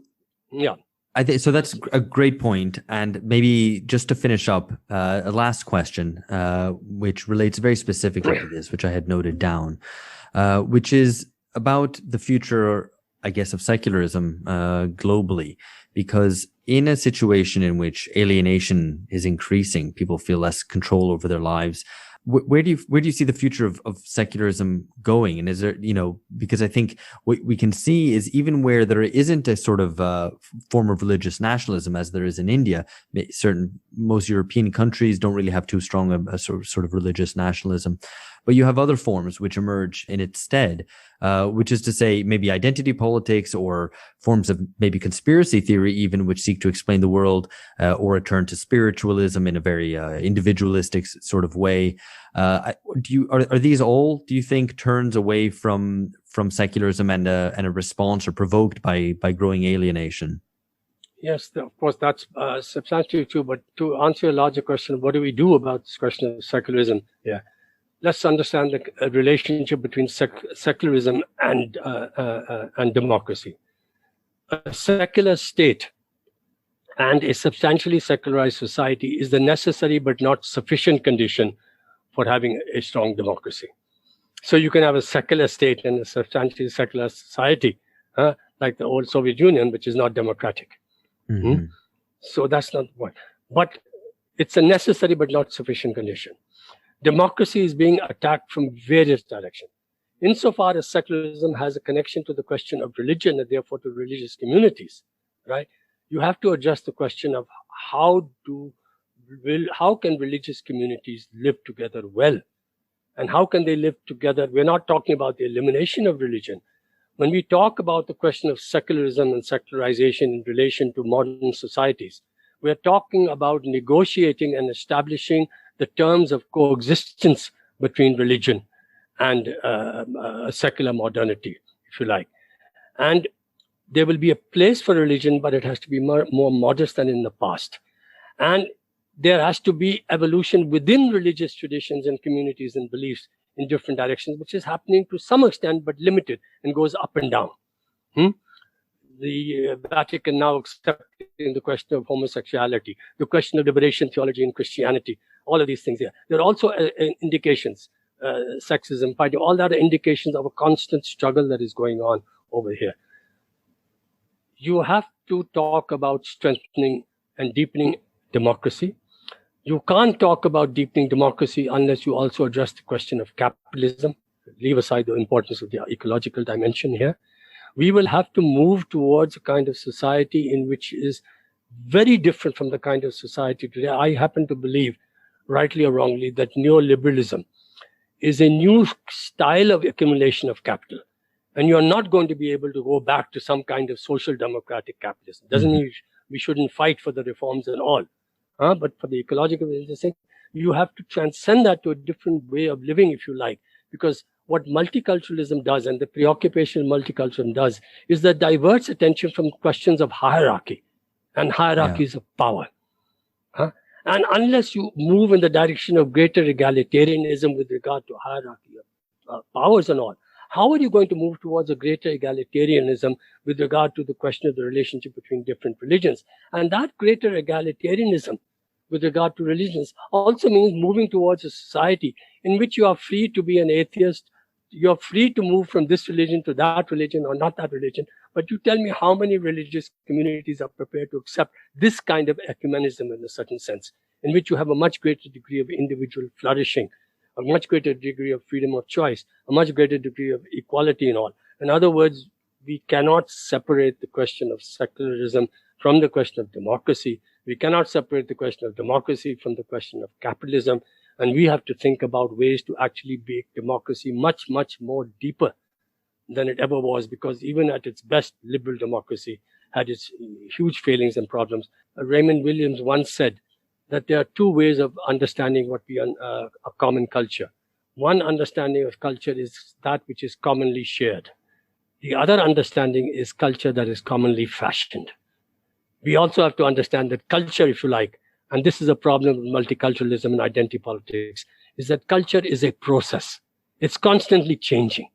so that's a great point. And maybe just to finish up, a last question, which relates very specifically to this, which I had noted down, which is about the future, I guess, of secularism globally. Because in a situation in which alienation is increasing, people feel less control over their lives. Where do you see the future of secularism going? And is there, because I think what we can see is even where there isn't a sort of form of religious nationalism as there is in India, most European countries don't really have too strong a sort of religious nationalism, but you have other forms which emerge in its stead, which is to say maybe identity politics or forms of maybe conspiracy theory even, which seek to explain the world, or a turn to spiritualism in a very individualistic sort of way. Are these all, do you think, turns away from secularism and a response or provoked by growing alienation? Yes, of course, that's substantially true. But to answer a larger question, what do we do about this question of secularism? Yeah, let's understand the relationship between secularism and democracy. A secular state and a substantially secularized society is the necessary but not sufficient condition for having a strong democracy. So you can have a secular state and a substantially secular society, like the old Soviet Union, which is not democratic. Mm-hmm. So that's not what. But it's a necessary but not sufficient condition. Democracy is being attacked from various directions. Insofar as secularism has a connection to the question of religion and therefore to religious communities, right? You have to address the question of how can religious communities live together well? And how can they live together? We're not talking about the elimination of religion. When we talk about the question of secularism and secularization in relation to modern societies, we're talking about negotiating and establishing the terms of coexistence between religion and secular modernity, if you like. And there will be a place for religion, but it has to be more modest than in the past. And there has to be evolution within religious traditions and communities and beliefs in different directions, which is happening to some extent, but limited and goes up and down. The Vatican now accepting the question of homosexuality, the question of liberation theology in Christianity, all of these things here. There are also indications, sexism, fighting, all that are indications of a constant struggle that is going on over here. You have to talk about strengthening and deepening democracy. You can't talk about deepening democracy unless you also address the question of capitalism. Leave aside the importance of the ecological dimension here. We will have to move towards a kind of society in which is very different from the kind of society today. I happen to believe, rightly or wrongly, that neoliberalism is a new style of accumulation of capital. And you're not going to be able to go back to some kind of social democratic capitalism. Doesn't mean we shouldn't fight for the reforms and all. But for the ecological religious thing, you have to transcend that to a different way of living, if you like. Because what multiculturalism does, and the preoccupation of multiculturalism does, is that diverts attention from questions of hierarchy and hierarchies of power. And unless you move in the direction of greater egalitarianism with regard to hierarchy of powers and all, how are you going to move towards a greater egalitarianism with regard to the question of the relationship between different religions? And that greater egalitarianism with regard to religions also means moving towards a society in which you are free to be an atheist. You're free to move from this religion to that religion or not that religion. But you tell me how many religious communities are prepared to accept this kind of ecumenism in a certain sense, in which you have a much greater degree of individual flourishing, a much greater degree of freedom of choice, a much greater degree of equality and all. In other words, we cannot separate the question of secularism from the question of democracy. We cannot separate the question of democracy from the question of capitalism. And we have to think about ways to actually make democracy much, much more deeper than it ever was, because even at its best, liberal democracy had its huge failings and problems. Raymond Williams once said that there are two ways of understanding what we a common culture. One understanding of culture is that which is commonly shared. The other understanding is culture that is commonly fashioned. We also have to understand that culture, if you like, and this is a problem with multiculturalism and identity politics, is that culture is a process. It's constantly changing.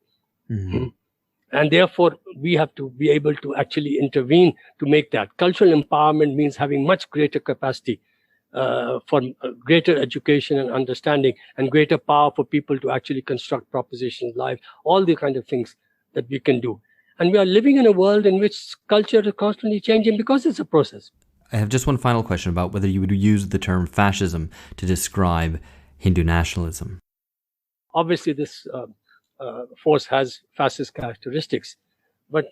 And therefore, we have to be able to actually intervene to make that. Cultural empowerment means having much greater capacity for greater education and understanding, and greater power for people to actually construct propositions, life, all the kind of things that we can do. And we are living in a world in which culture is constantly changing because it's a process. I have just one final question about whether you would use the term fascism to describe Hindu nationalism. Obviously, this force has fascist characteristics, but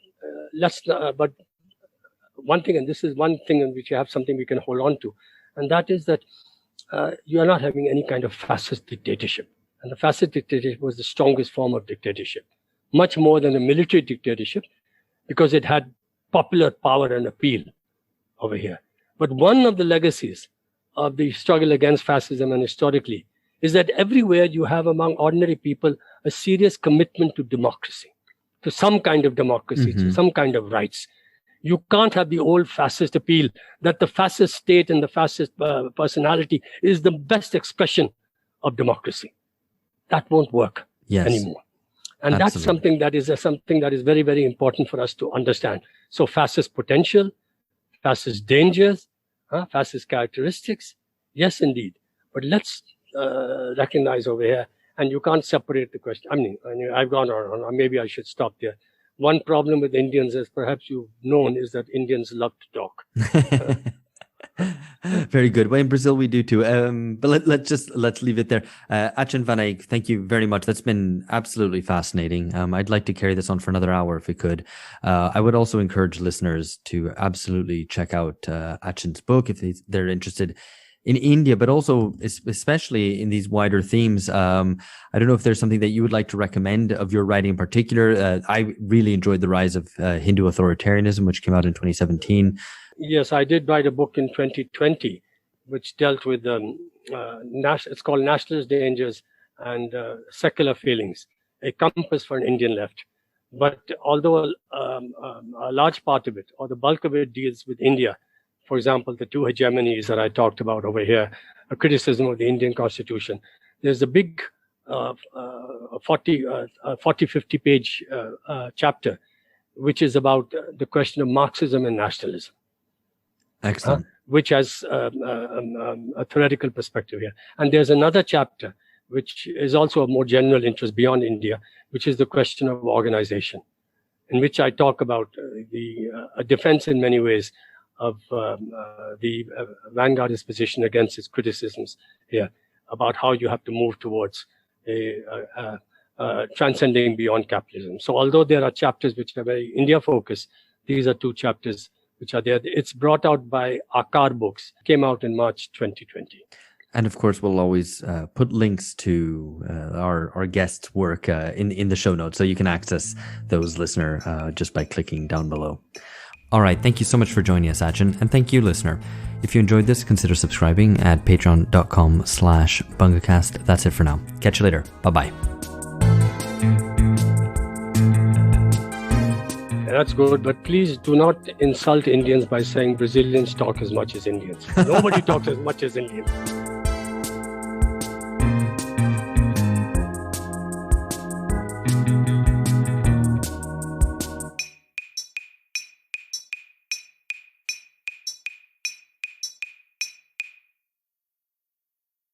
but one thing, and this is one thing in which you have something we can hold on to, and that is that you are not having any kind of fascist dictatorship. And the fascist dictatorship was the strongest form of dictatorship, much more than a military dictatorship, because it had popular power and appeal over here. But one of the legacies of the struggle against fascism and historically is that everywhere you have among ordinary people a serious commitment to democracy, to some kind of democracy, to some kind of rights. You can't have the old fascist appeal that the fascist state and the fascist personality is the best expression of democracy. That won't work anymore. And that's something that is very, very important for us to understand. So fascist potential, fascist dangers, fascist characteristics? Yes, indeed. But let's recognize over here, and you can't separate the question. I mean, I've gone on, or maybe I should stop there. One problem with Indians, as perhaps you've known, is that Indians love to talk. Very good. Well, in Brazil we do too. But let's leave it there. Achin Vanaik, thank you very much. That's been absolutely fascinating. I'd like to carry this on for another hour if we could. I would also encourage listeners to absolutely check out Achin's book if they're interested in India, but also especially in these wider themes. I don't know if there's something that you would like to recommend of your writing in particular. I really enjoyed The Rise of Hindu Authoritarianism, which came out in 2017. Yes, I did write a book in 2020, which dealt with it's called Nationalist Dangers and Secular Failings, a compass for an Indian left. But although a large part of it, or the bulk of it, deals with India, for example, the two hegemonies that I talked about over here, a criticism of the Indian constitution, there's a big 50 page chapter, which is about the question of Marxism and nationalism. Excellent. Which has a theoretical perspective here. And there's another chapter, which is also of more general interest beyond India, which is the question of organization, in which I talk about a defense in many ways of the vanguardist position against its criticisms here, about how you have to move towards transcending beyond capitalism. So although there are chapters which are very India-focused, these are two chapters which are there. It's brought out by Akar Books, came out in March 2020. And of course, we'll always put links to our guests' work in the show notes, so you can access those, listener, just by clicking down below. All right, thank you so much for joining us, Achin, and thank you, listener. If you enjoyed this, consider subscribing at patreon.com/bungacast. That's it for now. Catch you later. Bye-bye. That's good, but please do not insult Indians by saying Brazilians talk as much as Indians. Nobody talks as much as Indians.